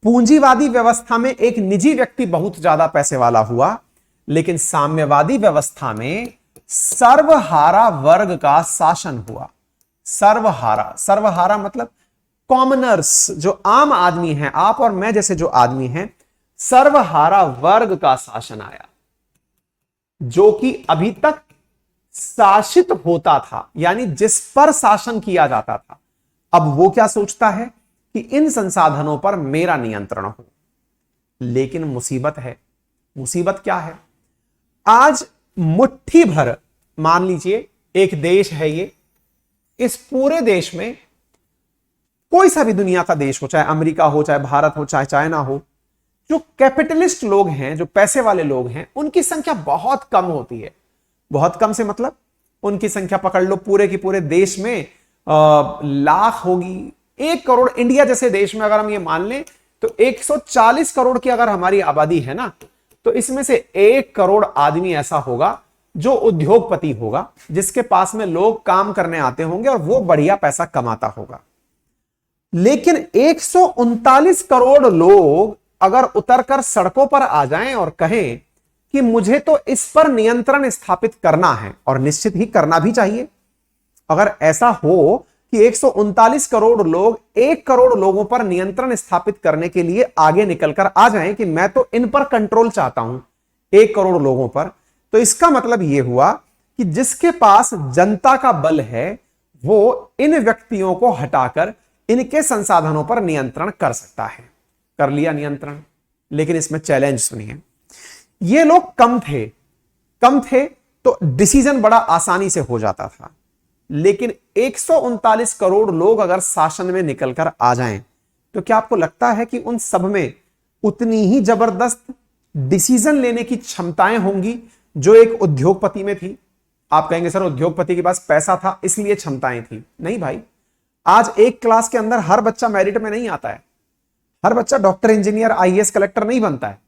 पूंजीवादी व्यवस्था में एक निजी व्यक्ति बहुत ज्यादा पैसे वाला हुआ, लेकिन साम्यवादी व्यवस्था में सर्वहारा वर्ग का शासन हुआ। सर्वहारा मतलब कॉमनर्स, जो आम आदमी हैं, आप और मैं जैसे जो आदमी हैं, सर्वहारा वर्ग का शासन आया, जो कि अभी तक शासित होता था, यानी जिस पर शासन किया जाता था। अब वो क्या सोचता है कि इन संसाधनों पर मेरा नियंत्रण हो। लेकिन मुसीबत है। मुसीबत क्या है? आज मुट्ठी भर, मान लीजिए एक देश है ये, इस पूरे देश में कोई सा भी दुनिया का देश हो, चाहे अमेरिका हो, चाहे भारत हो, चाहे चाइना हो, जो कैपिटलिस्ट लोग हैं, जो पैसे वाले लोग हैं, उनकी संख्या बहुत कम होती है। बहुत कम से मतलब उनकी संख्या पकड़ लो पूरे की पूरे देश में लाख होगी, 1 करोड़। इंडिया जैसे देश में अगर हम ये मान लें तो 140 करोड़ की अगर हमारी आबादी है ना, तो इसमें से 1 करोड़ आदमी ऐसा होगा जो उद्योगपति होगा, जिसके पास में लोग काम करने आते होंगे और वो बढ़िया पैसा कमाता होगा। लेकिन 139 करोड़ लोग अगर उतरकर सड़कों पर आ जाएं और कहें कि मुझे तो इस पर नियंत्रण स्थापित करना है, और निश्चित ही करना भी चाहिए। अगर ऐसा हो कि 139 करोड़ लोग 1 करोड़ लोगों पर नियंत्रण स्थापित करने के लिए आगे निकलकर आ जाएं कि मैं तो इन पर कंट्रोल चाहता हूं 1 करोड़ लोगों पर, तो इसका मतलब यह हुआ कि जिसके पास जनता का बल है वो इन व्यक्तियों को हटाकर इनके संसाधनों पर नियंत्रण कर सकता है। कर लिया नियंत्रण। लेकिन इसमें चैलेंज सुनिए, ये लोग कम थे तो डिसीजन बड़ा आसानी से हो जाता था। लेकिन 139 करोड़ लोग अगर शासन में निकलकर आ जाएं, तो क्या आपको लगता है कि उन सब में उतनी ही जबरदस्त डिसीजन लेने की क्षमताएं होंगी जो एक उद्योगपति में थी? आप कहेंगे सर उद्योगपति के पास पैसा था इसलिए क्षमताएं थी। नहीं भाई, आज एक क्लास के अंदर हर बच्चा मेरिट में नहीं आता है, हर बच्चा डॉक्टर, इंजीनियर, आईएएस, कलेक्टर नहीं बनता है।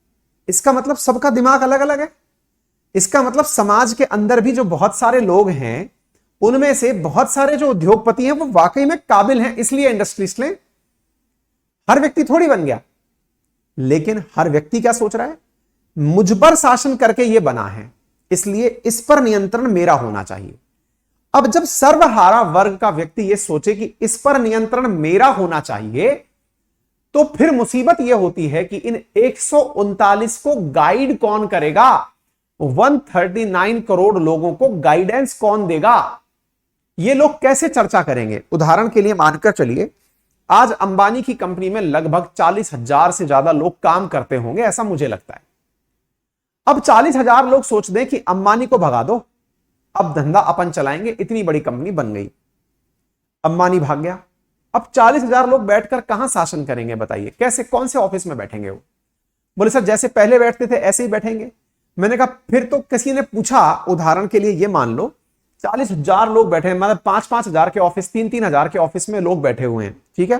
इसका मतलब सबका दिमाग अलग अलग है। इसका मतलब समाज के अंदर भी जो बहुत सारे लोग हैं, उनमें से बहुत सारे जो उद्योगपति हैं वो वाकई में काबिल हैं, इसलिए इंडस्ट्रीज लें। हर व्यक्ति थोड़ी बन गया। लेकिन हर व्यक्ति क्या सोच रहा है? मुझ पर शासन करके ये बना है, इसलिए इस पर नियंत्रण मेरा होना चाहिए। अब जब सर्वहारा वर्ग का व्यक्ति ये सोचे कि इस पर नियंत्रण मेरा होना चाहिए, तो फिर मुसीबत यह होती है कि इन 139 को गाइड कौन करेगा? 139 करोड़ लोगों को गाइडेंस कौन देगा? ये लोग कैसे चर्चा करेंगे? उदाहरण के लिए मानकर चलिए, आज अंबानी की कंपनी में लगभग 40,000 से ज्यादा लोग काम करते होंगे, ऐसा मुझे लगता है। अब 40,000 लोग सोच दें कि अंबानी को भगा दो, अब धंधा अपन चलाएंगे, इतनी बड़ी कंपनी बन गई। अंबानी भाग गया। अब 40,000 लोग बैठकर कहां शासन करेंगे बताइए? कैसे, कौन से ऑफिस में बैठेंगे वो? बोले सर जैसे पहले बैठते थे ऐसे ही बैठेंगे। मैंने कहा फिर तो किसी ने पूछा, उदाहरण के लिए ये मान लो 40,000 लोग बैठे हैं, मतलब 5-5 हजार के ऑफिस, 3-3 हजार के ऑफिस में लोग बैठे हुए हैं, ठीक है।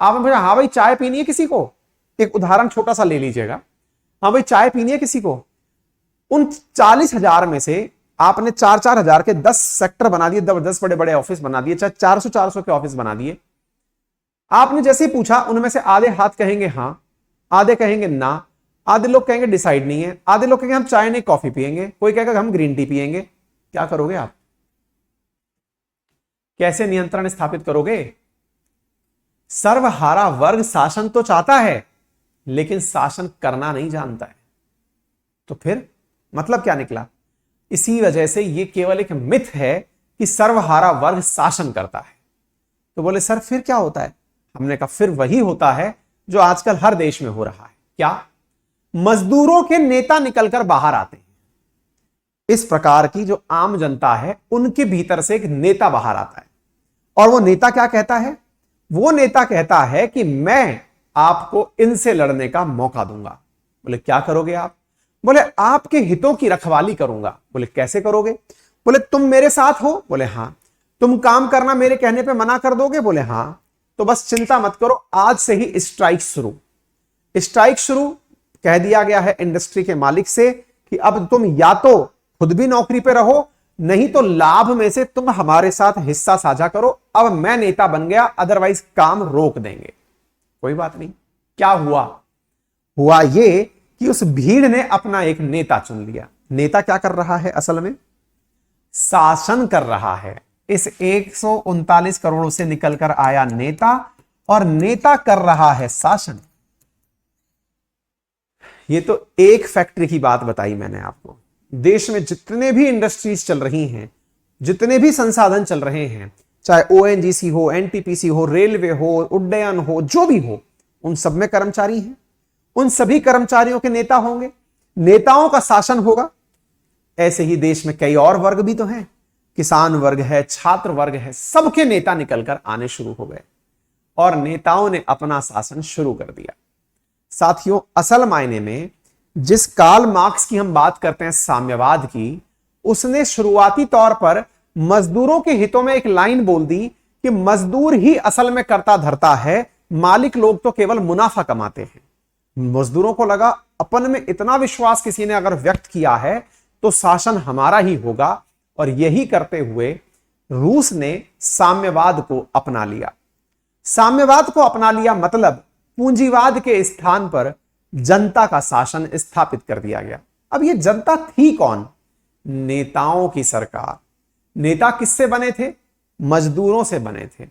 आपने पूछा हाँ भाई चाय पीनी है किसी को? एक उदाहरण छोटा सा ले लीजिएगा, हाँ भाई चाय पीनी है किसी को? उन 40,000 में से आपने 4-4 हजार के 10 सेक्टर बना दिए, 10 बड़े बड़े ऑफिस बना दिए, चाहे 400-400 के ऑफिस बना दिए। आपने जैसे ही पूछा, उनमें से आधे हाथ कहेंगे हां, आधे कहेंगे ना, आधे लोग कहेंगे डिसाइड नहीं है, आधे लोग कहेंगे हम चाय नहीं कॉफी पिएंगे, कोई कहेगा हम ग्रीन टी पिएंगे। क्या करोगे आप? कैसे नियंत्रण स्थापित करोगे? सर्वहारा वर्ग शासन तो चाहता है, लेकिन शासन करना नहीं जानता है। तो फिर मतलब क्या निकला? इसी वजह से यह केवल एक मिथ है कि सर्वहारा वर्ग शासन करता है। तो बोले सर फिर क्या होता है? हमने कहा फिर वही होता है जो आजकल हर देश में हो रहा है। क्या? मजदूरों के नेता निकलकर बाहर आते हैं। इस प्रकार की जो आम जनता है, उनके भीतर से एक नेता बाहर आता है, और वो नेता क्या कहता है? वो नेता कहता है कि मैं आपको इनसे लड़ने का मौका दूंगा। बोले क्या करोगे आप? बोले आपके हितों की रखवाली करूंगा। बोले कैसे करोगे? बोले तुम मेरे साथ हो? बोले हां। तुम काम करना मेरे कहने पे मना कर दोगे? बोले हां। तो बस चिंता मत करो, आज से ही स्ट्राइक शुरू। स्ट्राइक शुरू कह दिया गया है इंडस्ट्री के मालिक से कि अब तुम या तो खुद भी नौकरी पे रहो, नहीं तो लाभ में से तुम हमारे साथ हिस्सा साझा करो। अब मैं नेता बन गया, अदरवाइज काम रोक देंगे। कोई बात नहीं। क्या हुआ? हुआ ये कि उस भीड़ ने अपना एक नेता चुन लिया। नेता क्या कर रहा है? असल में शासन कर रहा है। इस 139 करोड़ से निकलकर आया नेता, और नेता कर रहा है शासन। ये तो एक फैक्ट्री की बात बताई मैंने आपको। देश में जितने भी इंडस्ट्रीज चल रही हैं, जितने भी संसाधन चल रहे हैं, चाहे ओएनजीसी हो, एनटीपीसी हो, रेलवे हो, उड्डयन हो, जो भी हो, उन सब में कर्मचारी हैं। उन सभी कर्मचारियों के नेता होंगे, नेताओं का शासन होगा। ऐसे ही देश में कई और वर्ग भी तो हैं, किसान वर्ग है, छात्र वर्ग है, सबके नेता निकलकर आने शुरू हो गए, और नेताओं ने अपना शासन शुरू कर दिया। साथियों, असल मायने में जिस कार्ल मार्क्स की हम बात करते हैं, साम्यवाद की, उसने शुरुआती तौर पर मजदूरों के हितों में एक लाइन बोल दी कि मजदूर ही असल में करता धरता है, मालिक लोग तो केवल मुनाफा कमाते हैं। मजदूरों को लगा अपन में इतना विश्वास किसी ने अगर व्यक्त किया है तो शासन हमारा ही होगा, और यही करते हुए रूस ने साम्यवाद को अपना लिया। साम्यवाद को अपना लिया मतलब पूंजीवाद के स्थान पर जनता का शासन स्थापित कर दिया गया। अब ये जनता थी कौन? नेताओं की सरकार। नेता किससे बने थे? मजदूरों से बने थे।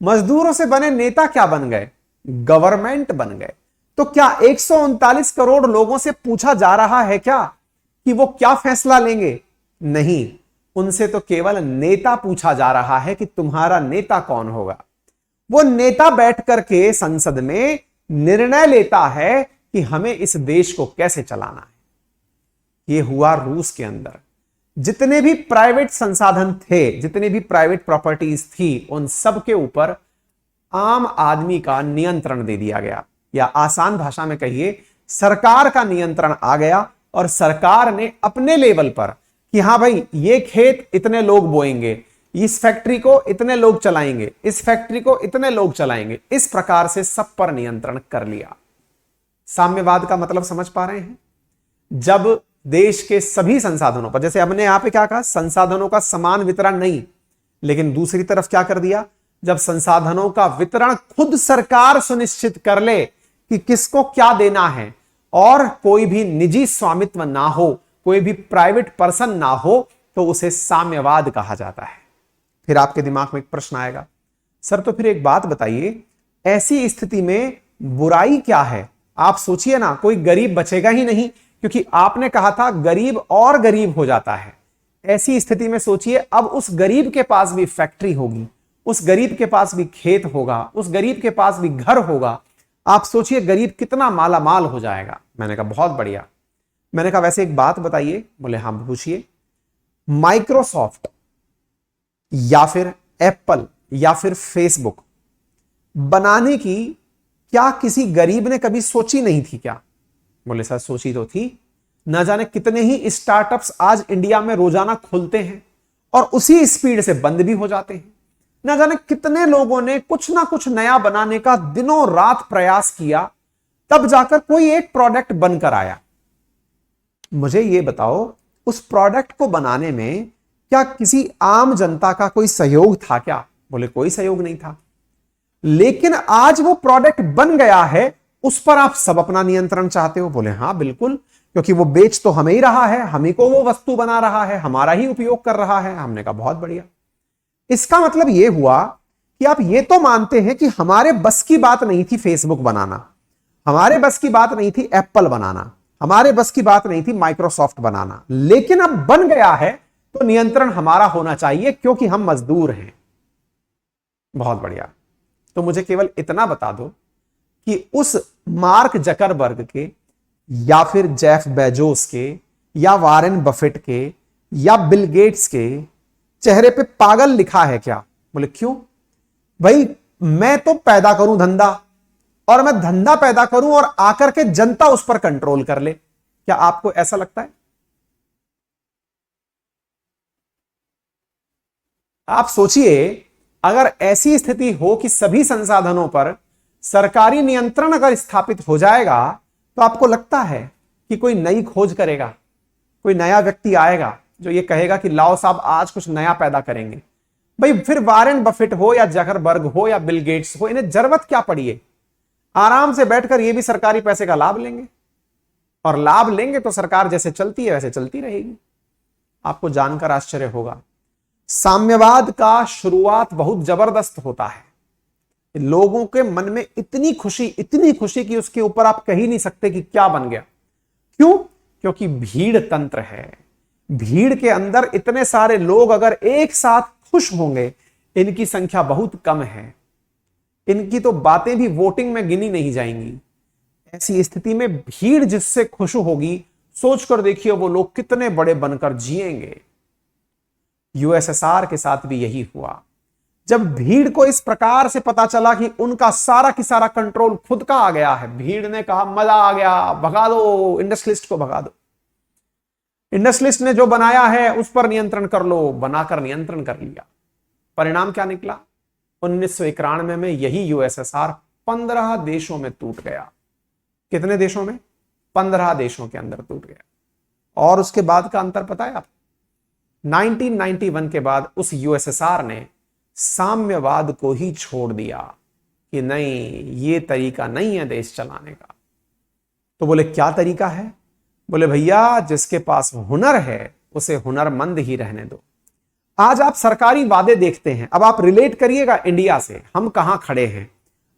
मजदूरों से बने नेता क्या बन गए? गवर्नमेंट बन गए। तो क्या 139 करोड़ लोगों से पूछा जा रहा है क्या कि वो क्या फैसला लेंगे? नहीं, उनसे तो केवल नेता पूछा जा रहा है कि तुम्हारा नेता कौन होगा। वो नेता बैठ करके संसद में निर्णय लेता है कि हमें इस देश को कैसे चलाना है। यह हुआ रूस के अंदर। जितने भी प्राइवेट संसाधन थे, जितने भी प्राइवेट प्रॉपर्टीज थी, उन सब के ऊपर आम आदमी का नियंत्रण दे दिया गया, या आसान भाषा में कहिए सरकार का नियंत्रण आ गया। और सरकार ने अपने लेवल पर कि हां भाई ये खेत इतने लोग बोएंगे, इस फैक्ट्री को इतने लोग चलाएंगे, इस फैक्ट्री को इतने लोग चलाएंगे, इस प्रकार से सब पर नियंत्रण कर लिया। साम्यवाद का मतलब समझ पा रहे हैं? जब देश के सभी संसाधनों पर, जैसे हमने यहां पे क्या कहा, संसाधनों का समान वितरण नहीं, लेकिन दूसरी तरफ क्या कर दिया, जब संसाधनों का वितरण खुद सरकार सुनिश्चित कर ले कि किसको क्या देना है, और कोई भी निजी स्वामित्व ना हो, कोई भी प्राइवेट पर्सन ना हो, तो उसे साम्यवाद कहा जाता है। फिर आपके दिमाग में एक प्रश्न आएगा, सर तो फिर एक बात बताइए, ऐसी स्थिति में बुराई क्या है? आप सोचिए ना, कोई गरीब बचेगा ही नहीं, क्योंकि आपने कहा था गरीब और गरीब हो जाता है। ऐसी स्थिति में सोचिए, अब उस गरीब के पास भी फैक्ट्री होगी, उस गरीब के पास भी खेत होगा, उस गरीब के पास भी घर होगा। आप सोचिए गरीब कितना माला माल हो जाएगा। मैंने कहा बहुत बढ़िया। मैंने कहा वैसे एक बात बताइए। बोले हाँ पूछिए। माइक्रोसॉफ्ट या फिर एप्पल या फिर फेसबुक बनाने की क्या किसी गरीब ने कभी सोची नहीं थी क्या? बोले सर सोची तो थी। न जाने कितने ही स्टार्टअप्स आज इंडिया में रोजाना खुलते हैं और उसी स्पीड से बंद भी हो जाते हैं। न जाने कितने लोगों ने कुछ ना कुछ नया बनाने का दिनों रात प्रयास किया, तब जाकर कोई एक प्रोडक्ट बनकर आया। मुझे यह बताओ, उस प्रोडक्ट को बनाने में क्या किसी आम जनता का कोई सहयोग था क्या? बोले कोई सहयोग नहीं था। लेकिन आज वो प्रोडक्ट बन गया है, उस पर आप सब अपना नियंत्रण चाहते हो। बोले हाँ बिल्कुल, क्योंकि वो बेच तो हमें ही रहा है, हमें को वो वस्तु बना रहा है, हमारा ही उपयोग कर रहा है। हमने कहा बहुत बढ़िया। इसका मतलब यह हुआ कि आप ये तो मानते हैं कि हमारे बस की बात नहीं थी फेसबुक बनाना, हमारे बस की बात नहीं थी एप्पल बनाना, हमारे बस की बात नहीं थी माइक्रोसॉफ्ट बनाना, लेकिन अब बन गया है तो नियंत्रण हमारा होना चाहिए क्योंकि हम मजदूर हैं। बहुत बढ़िया। तो मुझे केवल इतना बता दो कि उस मार्क जकरबर्ग के या फिर जेफ बेजोस के या वारेन बफेट के या बिल गेट्स के चेहरे पे पागल लिखा है क्या? बोले क्यों? भाई मैं तो पैदा करूं धंधा, और मैं धंधा पैदा करूं और आकर के जनता उस पर कंट्रोल कर ले। क्या आपको ऐसा लगता है? आप सोचिए, अगर ऐसी स्थिति हो कि सभी संसाधनों पर सरकारी नियंत्रण अगर स्थापित हो जाएगा, तो आपको लगता है कि कोई नई खोज करेगा, कोई नया व्यक्ति आएगा जो ये कहेगा कि लाओ साहब आज कुछ नया पैदा करेंगे? भाई फिर वारेन बफेट हो या जकरबर्ग हो या बिल गेट्स हो, इन्हें जरूरत क्या पड़ी है? आराम से बैठकर ये भी सरकारी पैसे का लाभ लेंगे, और लाभ लेंगे तो सरकार जैसे चलती है वैसे चलती रहेगी। आपको जानकर आश्चर्य होगा, साम्यवाद का शुरुआत बहुत जबरदस्त होता है। लोगों के मन में इतनी खुशी कि उसके ऊपर आप कह ही नहीं सकते कि क्या बन गया। क्यों? क्योंकि भीड़ तंत्र है। भीड़ के अंदर इतने सारे लोग अगर एक साथ खुश होंगे, इनकी संख्या बहुत कम है, इनकी तो बातें भी वोटिंग में गिनी नहीं जाएंगी। ऐसी स्थिति में भीड़ जिससे खुश होगी, सोचकर देखिए वो लोग कितने बड़े बनकर जिएंगे। यूएसएसआर के साथ भी यही हुआ। जब भीड़ को इस प्रकार से पता चला कि उनका सारा की सारा कंट्रोल खुद का आ गया है, भीड़ ने कहा मजा आ गया, भगा दो इंडस्ट्रियलिस्ट को, भगा दो। इंडस्ट्रियलिस्ट ने जो बनाया है उस पर नियंत्रण कर लो, बनाकर नियंत्रण कर लिया। परिणाम क्या निकला? 1991 में यही यूएसएसआर 15 देशों में टूट गया। कितने देशों में? 15 देशों के अंदर टूट गया। और उसके बाद का अंतर पता है आप? 1991 के बाद उस यूएसएसआर ने साम्यवाद को ही छोड़ दिया कि नहीं, ये तरीका नहीं है देश चलाने का। तो बोले क्या तरीका है? बोले भैया जिसके पास हुनर है उसे हुनरमंद ही रहने दो। आज आप सरकारी वादे देखते हैं, अब आप रिलेट करिएगा इंडिया से, हम कहां खड़े हैं,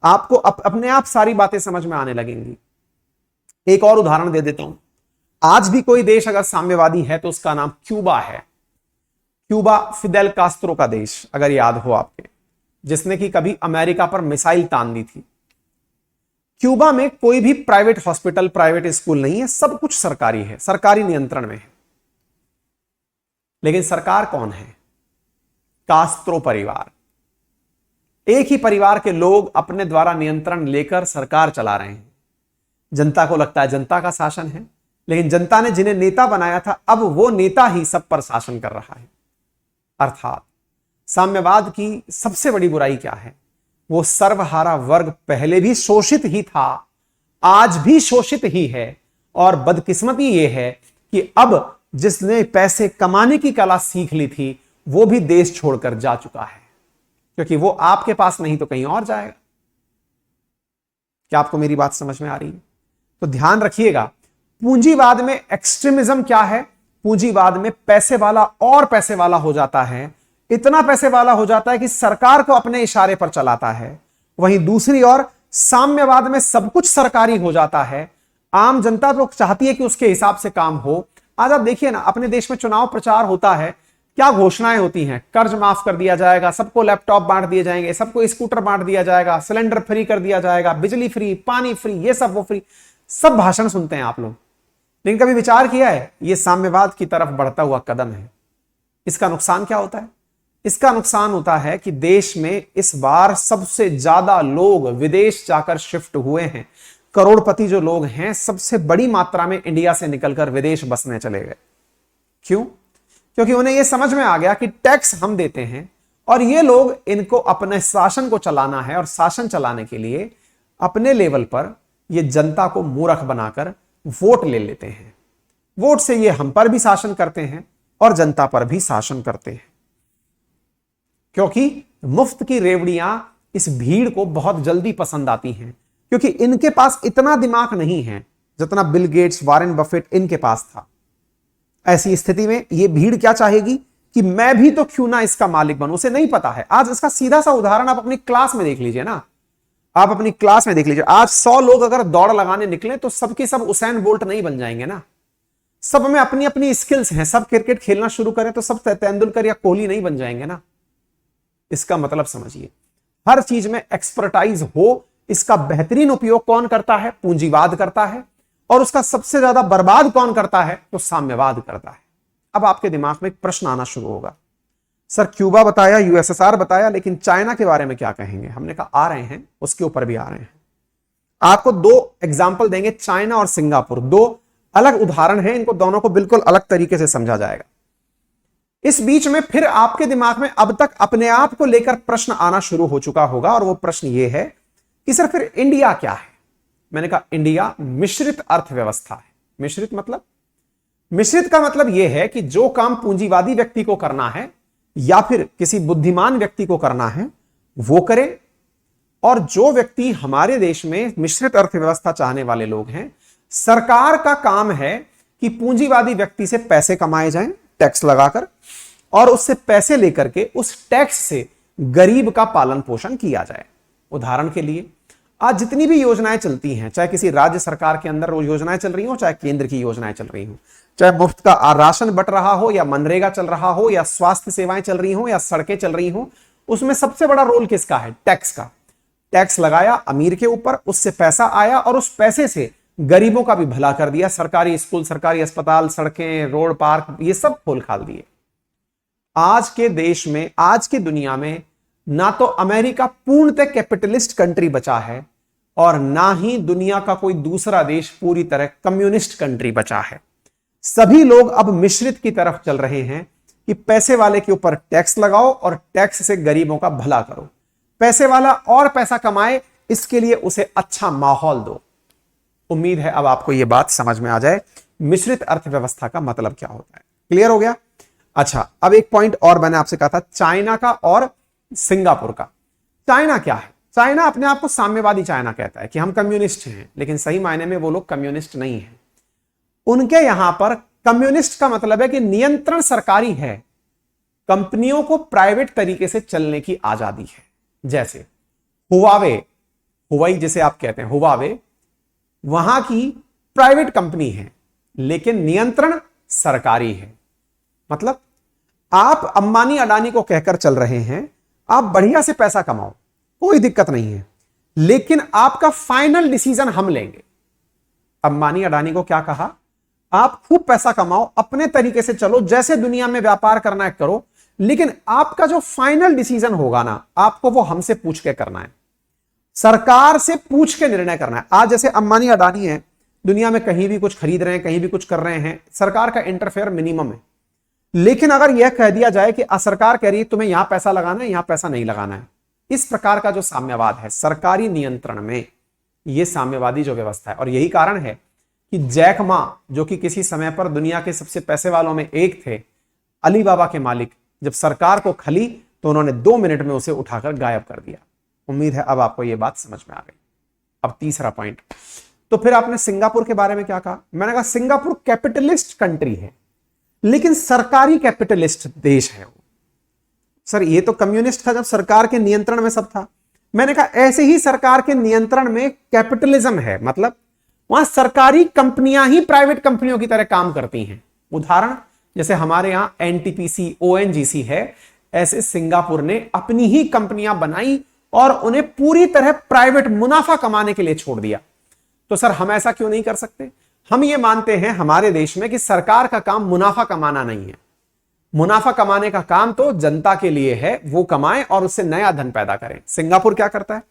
आपको अपने आप सारी बातें समझ में आने लगेंगी। एक और उदाहरण दे देता हूं। आज भी कोई देश अगर साम्यवादी है तो उसका नाम क्यूबा है। क्यूबा फिदेल कास्त्रो का देश, अगर याद हो आपके, जिसने कि कभी अमेरिका पर मिसाइल तान दी थी। क्यूबा में कोई भी प्राइवेट हॉस्पिटल, प्राइवेट स्कूल नहीं है, सब कुछ सरकारी है, सरकारी नियंत्रण में है। लेकिन सरकार कौन है? कास्त्रो परिवार। एक ही परिवार के लोग अपने द्वारा नियंत्रण लेकर सरकार चला रहे हैं। जनता को लगता है जनता का शासन है, लेकिन जनता ने जिन्हें नेता बनाया था, अब वो नेता ही सब पर शासन कर रहा है। अर्थात साम्यवाद की सबसे बड़ी बुराई क्या है? वो सर्वहारा वर्ग पहले भी शोषित ही था, आज भी शोषित ही है, और बदकिस्मती ये है कि अब जिसने पैसे कमाने की कला सीख ली थी वो भी देश छोड़कर जा चुका है, क्योंकि वो आपके पास नहीं तो कहीं और जाएगा। क्या आपको मेरी बात समझ में आ रही है? तो ध्यान रखिएगा, पूंजीवाद में एक्सट्रीमिज्म क्या है? पूंजीवाद में पैसे वाला और पैसे वाला हो जाता है, इतना पैसे वाला हो जाता है कि सरकार को अपने इशारे पर चलाता है। वहीं दूसरी ओर साम्यवाद में सब कुछ सरकारी हो जाता है, आम जनता तो चाहती है कि उसके हिसाब से काम हो। आज आप देखिए ना, अपने देश में चुनाव प्रचार होता है, क्या घोषणाएं होती हैं? कर्ज माफ कर दिया जाएगा, सबको लैपटॉप बांट दिए जाएंगे, सबको स्कूटर बांट दिया जाएगा, सिलेंडर फ्री कर दिया जाएगा, बिजली फ्री, पानी फ्री, ये सब वो फ्री। सब भाषण सुनते हैं आप लोग, लेकिन कभी विचार किया है ये साम्यवाद की तरफ बढ़ता हुआ कदम है? इसका नुकसान क्या होता है? इसका नुकसान होता है कि देश में इस बार सबसे ज्यादा लोग विदेश जाकर शिफ्ट हुए हैं। करोड़पति जो लोग हैं, सबसे बड़ी मात्रा में इंडिया से निकलकर विदेश बसने चले गए। क्यों? क्योंकि उन्हें यह समझ में आ गया कि टैक्स हम देते हैं और ये लोग, इनको अपने शासन को चलाना है, और शासन चलाने के लिए अपने लेवल पर ये जनता को मूर्ख बनाकर वोट ले लेते हैं। वोट से ये हम पर भी शासन करते हैं और जनता पर भी शासन करते हैं, क्योंकि मुफ्त की रेवड़ियां इस भीड़ को बहुत जल्दी पसंद आती हैं, क्योंकि इनके पास इतना दिमाग नहीं है जितना बिल गेट्स, वॉरेन बफेट इनके पास था। ऐसी स्थिति में ये भीड़ क्या चाहेगी कि मैं भी तो क्यों ना इसका मालिक बनूं। उसे नहीं पता है। आज इसका सीधा सा उदाहरण आप अपनी क्लास में देख लीजिए ना, आप अपनी क्लास में देख लीजिए। आज 100 लोग अगर दौड़ लगाने निकले तो सबके सब उसैन बोल्ट नहीं बन जाएंगे ना। सब में अपनी अपनी स्किल्स हैं। सब क्रिकेट खेलना शुरू करें तो सब तेंदुलकर या कोहली नहीं बन जाएंगे ना। इसका मतलब समझिए, हर चीज में एक्सपर्टाइज हो, इसका बेहतरीन उपयोग कौन करता है? पूंजीवाद करता है। और उसका सबसे ज्यादा बर्बाद कौन करता है? तो साम्यवाद करता है। अब आपके दिमाग में एक प्रश्न आना शुरू होगा, सर क्यूबा बताया, यूएसएसआर बताया, लेकिन चाइना के बारे में क्या कहेंगे? हमने कहा आ रहे हैं, उसके ऊपर भी आ रहे हैं। आपको दो एग्जाम्पल देंगे, चाइना और सिंगापुर, दो अलग उदाहरण हैं। इनको दोनों को बिल्कुल अलग तरीके से समझा जाएगा। इस बीच में फिर आपके दिमाग में अब तक अपने आप को लेकर प्रश्न आना शुरू हो चुका होगा, और वो प्रश्न ये है कि सर फिर इंडिया क्या है? मैंने कहा इंडिया मिश्रित अर्थव्यवस्था है। मिश्रित मतलब, मिश्रित का मतलब यह है कि जो काम पूंजीवादी व्यक्ति को करना है या फिर किसी बुद्धिमान व्यक्ति को करना है वो करे, और जो व्यक्ति हमारे देश में मिश्रित अर्थव्यवस्था चाहने वाले लोग हैं, सरकार का काम है कि पूंजीवादी व्यक्ति से पैसे कमाए जाएं टैक्स लगाकर, और उससे पैसे लेकर के उस टैक्स से गरीब का पालन पोषण किया जाए। उदाहरण के लिए आज जितनी भी योजनाएं चलती हैं, चाहे किसी राज्य सरकार के अंदर योजनाएं चल रही हो, चाहे केंद्र की योजनाएं चल रही हो, चाहे मुफ्त का राशन बंट रहा हो, या मनरेगा चल रहा हो, या स्वास्थ्य सेवाएं चल रही हो, या सड़कें चल रही हो, उसमें सबसे बड़ा रोल किसका है? टैक्स का। टैक्स लगाया अमीर के ऊपर, उससे पैसा आया, और उस पैसे से गरीबों का भी भला कर दिया। सरकारी स्कूल, सरकारी अस्पताल, सड़कें, रोड, पार्क, ये सब खोल खाल दिए। आज के देश में, आज की दुनिया में ना तो अमेरिका पूर्णतः कैपिटलिस्ट कंट्री बचा है, और ना ही दुनिया का कोई दूसरा देश पूरी तरह कम्युनिस्ट कंट्री बचा है। सभी लोग अब मिश्रित की तरफ चल रहे हैं कि पैसे वाले के ऊपर टैक्स लगाओ और टैक्स से गरीबों का भला करो। पैसे वाला और पैसा कमाए, इसके लिए उसे अच्छा माहौल दो। उम्मीद है अब आपको यह बात समझ में आ जाए, मिश्रित अर्थव्यवस्था का मतलब क्या होता है। क्लियर हो गया? अच्छा, अब एक पॉइंट और मैंने आपसे कहा था, चाइना का और सिंगापुर का। चाइना क्या है? चाइना अपने आप को साम्यवादी चाइना कहता है कि हम कम्युनिस्ट हैं, लेकिन सही मायने में वो लोग कम्युनिस्ट नहीं हैं। उनके यहां पर कम्युनिस्ट का मतलब है कि नियंत्रण सरकारी है, कंपनियों को प्राइवेट तरीके से चलने की आजादी है। जैसे हुवावे, हुवाई जिसे आप कहते हैं, हुवावे वहां की प्राइवेट कंपनी है, लेकिन नियंत्रण सरकारी है। मतलब आप अंबानी अडानी को कहकर चल रहे हैं, आप बढ़िया से पैसा कमाओ, कोई दिक्कत नहीं है, लेकिन आपका फाइनल डिसीजन हम लेंगे। अंबानी अडानी को क्या कहा? आप खूब पैसा कमाओ, अपने तरीके से चलो, जैसे दुनिया में व्यापार करना है करो, लेकिन आपका जो फाइनल डिसीजन होगा ना, आपको वो हमसे पूछ के करना है, सरकार से पूछ के निर्णय करना है। आज जैसे अंबानी अडानी है, दुनिया में कहीं भी कुछ खरीद रहे हैं, कहीं भी कुछ कर रहे हैं, सरकार का इंटरफेयर मिनिमम है। लेकिन अगर यह कह दिया जाए कि सरकार कह रही है तुम्हें यहां पैसा लगाना है, यहां पैसा नहीं लगाना है, इस प्रकार का जो साम्यवाद है सरकारी नियंत्रण में, यह साम्यवादी जो व्यवस्था है। और यही कारण है कि जैक मा, जो कि किसी समय पर दुनिया के सबसे पैसे वालों में एक थे, अली बाबा के मालिक, जब सरकार को खली तो उन्होंने 2 मिनट में उसे उठाकर गायब कर दिया। उम्मीद है अब आपको यह बात समझ में आ गई। अब तीसरा पॉइंट, तो फिर आपने सिंगापुर के बारे में क्या कहा? मैंने कहा सिंगापुर कैपिटलिस्ट कंट्री है, लेकिन सरकारी कैपिटलिस्ट देश है। सर ये तो कम्युनिस्ट था जब सरकार के नियंत्रण में सब था। मैंने कहा ऐसे ही सरकार के नियंत्रण में कैपिटलिज्म है, मतलब वहां सरकारी कंपनियां ही प्राइवेट कंपनियों की तरह काम करती हैं। उदाहरण जैसे हमारे यहां एनटीपीसी, ओएनजीसी है, ऐसे सिंगापुर ने अपनी ही कंपनियां बनाई और उन्हें पूरी तरह प्राइवेट मुनाफा कमाने के लिए छोड़ दिया। तो सर हम ऐसा क्यों नहीं कर सकते? हम ये मानते हैं हमारे देश में कि सरकार का काम मुनाफा कमाना नहीं है। मुनाफा कमाने का काम तो जनता के लिए है, वो कमाए और उससे नया धन पैदा करें। सिंगापुर क्या करता है?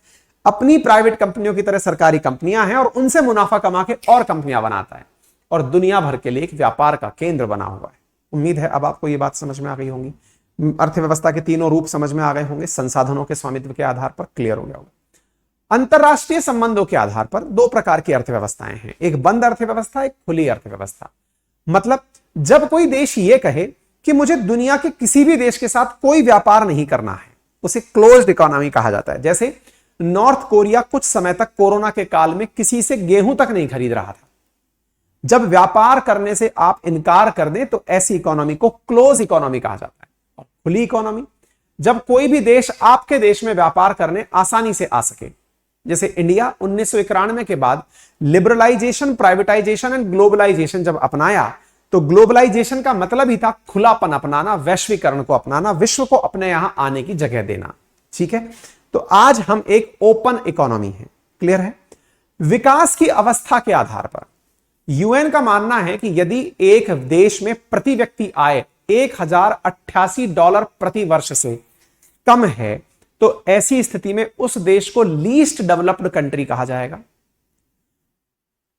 अपनी प्राइवेट कंपनियों की तरह सरकारी कंपनियां हैं और उनसे मुनाफा कमा के और कंपनियां बनाता है और दुनिया भर के लिए एक व्यापार का केंद्र बना हुआ है। उम्मीद है अब आपको यह बात समझ में आ गई होगी। अर्थव्यवस्था के तीनों रूप समझ में आ गए होंगे। संसाधनों के स्वामित्व के आधार पर क्लियर हो गया होगा। अंतरराष्ट्रीय संबंधों के आधार पर 2 प्रकार की अर्थव्यवस्थाएं हैं, एक बंद अर्थव्यवस्था, एक खुली अर्थव्यवस्था। मतलब जब कोई देश यह कहे कि मुझे दुनिया के किसी भी देश के साथ कोई व्यापार नहीं करना है, उसे क्लोज्ड इकोनॉमी कहा जाता है। जैसे नॉर्थ कोरिया कुछ समय तक कोरोना के काल में किसी से गेहूं तक नहीं खरीद रहा था। जब व्यापार करने से आप इनकार कर दें तो ऐसी इकोनॉमी को क्लोज इकोनॉमी कहा जाता है। और खुली इकोनॉमी, जब कोई भी देश आपके देश में व्यापार करने आसानी से आ सके। जैसे इंडिया 1991 के बाद लिबरलाइजेशन, प्राइवेटाइजेशन एंड ग्लोबलाइजेशन जब अपनाया, तो ग्लोबलाइजेशन का मतलब ही था खुलापन अपनाना, वैश्वीकरण को अपनाना, विश्व को अपने यहां आने की जगह देना। ठीक है, तो आज हम एक ओपन इकोनॉमी है। क्लियर है? विकास की अवस्था के आधार पर यूएन का मानना है कि यदि एक देश में प्रति व्यक्ति आय $1088 प्रति वर्ष से कम है, तो ऐसी स्थिति में उस देश को लीस्ट डेवलप्ड कंट्री कहा जाएगा।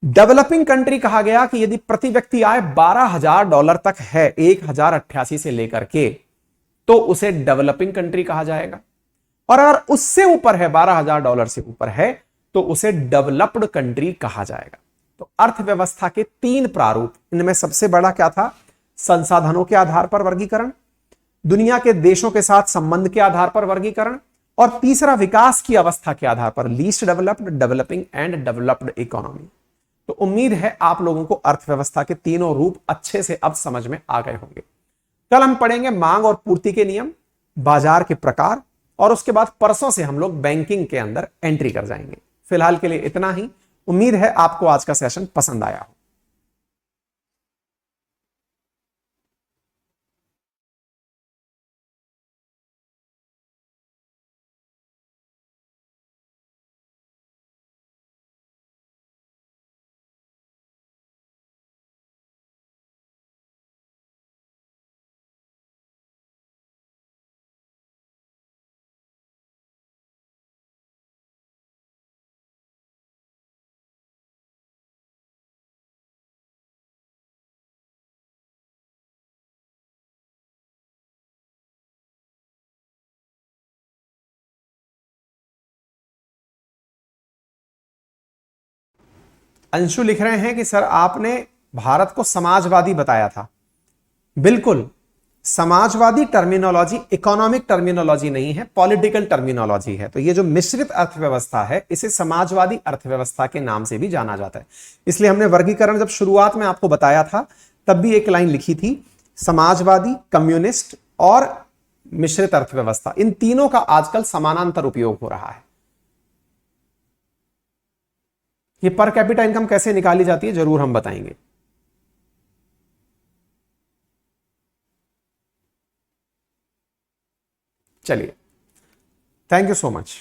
डेवलपिंग कंट्री कहा गया कि यदि प्रति व्यक्ति आय $12,000 तक है 1088 से लेकर के, तो उसे डेवलपिंग कंट्री कहा जाएगा। और अगर उससे ऊपर है, $12,000 से ऊपर है, तो उसे डेवलप्ड कंट्री कहा जाएगा। तो अर्थव्यवस्था के 3 प्रारूप, इनमें सबसे बड़ा क्या था? संसाधनों के आधार पर वर्गीकरण, दुनिया के देशों के साथ संबंध के आधार पर वर्गीकरण, और तीसरा विकास की अवस्था के आधार पर least developed, developing and developed economy. तो उम्मीद है आप लोगों को अर्थव्यवस्था के तीनों रूप अच्छे से अब समझ में आ गए होंगे। कल हम पढ़ेंगे मांग और पूर्ति के नियम, बाजार के प्रकार, और उसके बाद परसों से हम लोग बैंकिंग के अंदर एंट्री कर जाएंगे। फिलहाल के लिए इतना ही। उम्मीद है आपको आज का सेशन पसंद आया हो। अंशु लिख रहे हैं कि सर आपने भारत को समाजवादी बताया था। बिल्कुल, समाजवादी टर्मिनोलॉजी इकोनॉमिक टर्मिनोलॉजी नहीं है, पॉलिटिकल टर्मिनोलॉजी है। तो ये जो मिश्रित अर्थव्यवस्था है, इसे समाजवादी अर्थव्यवस्था के नाम से भी जाना जाता है। इसलिए हमने वर्गीकरण जब शुरुआत में आपको बताया था, तब भी एक लाइन लिखी थी, समाजवादी, कम्युनिस्ट और मिश्रित अर्थव्यवस्था, इन तीनों का आजकल समानांतर उपयोग हो रहा है। ये पर कैपिटा इनकम कैसे निकाली जाती है जरूर हम बताएंगे। चलिए, थैंक यू सो मच।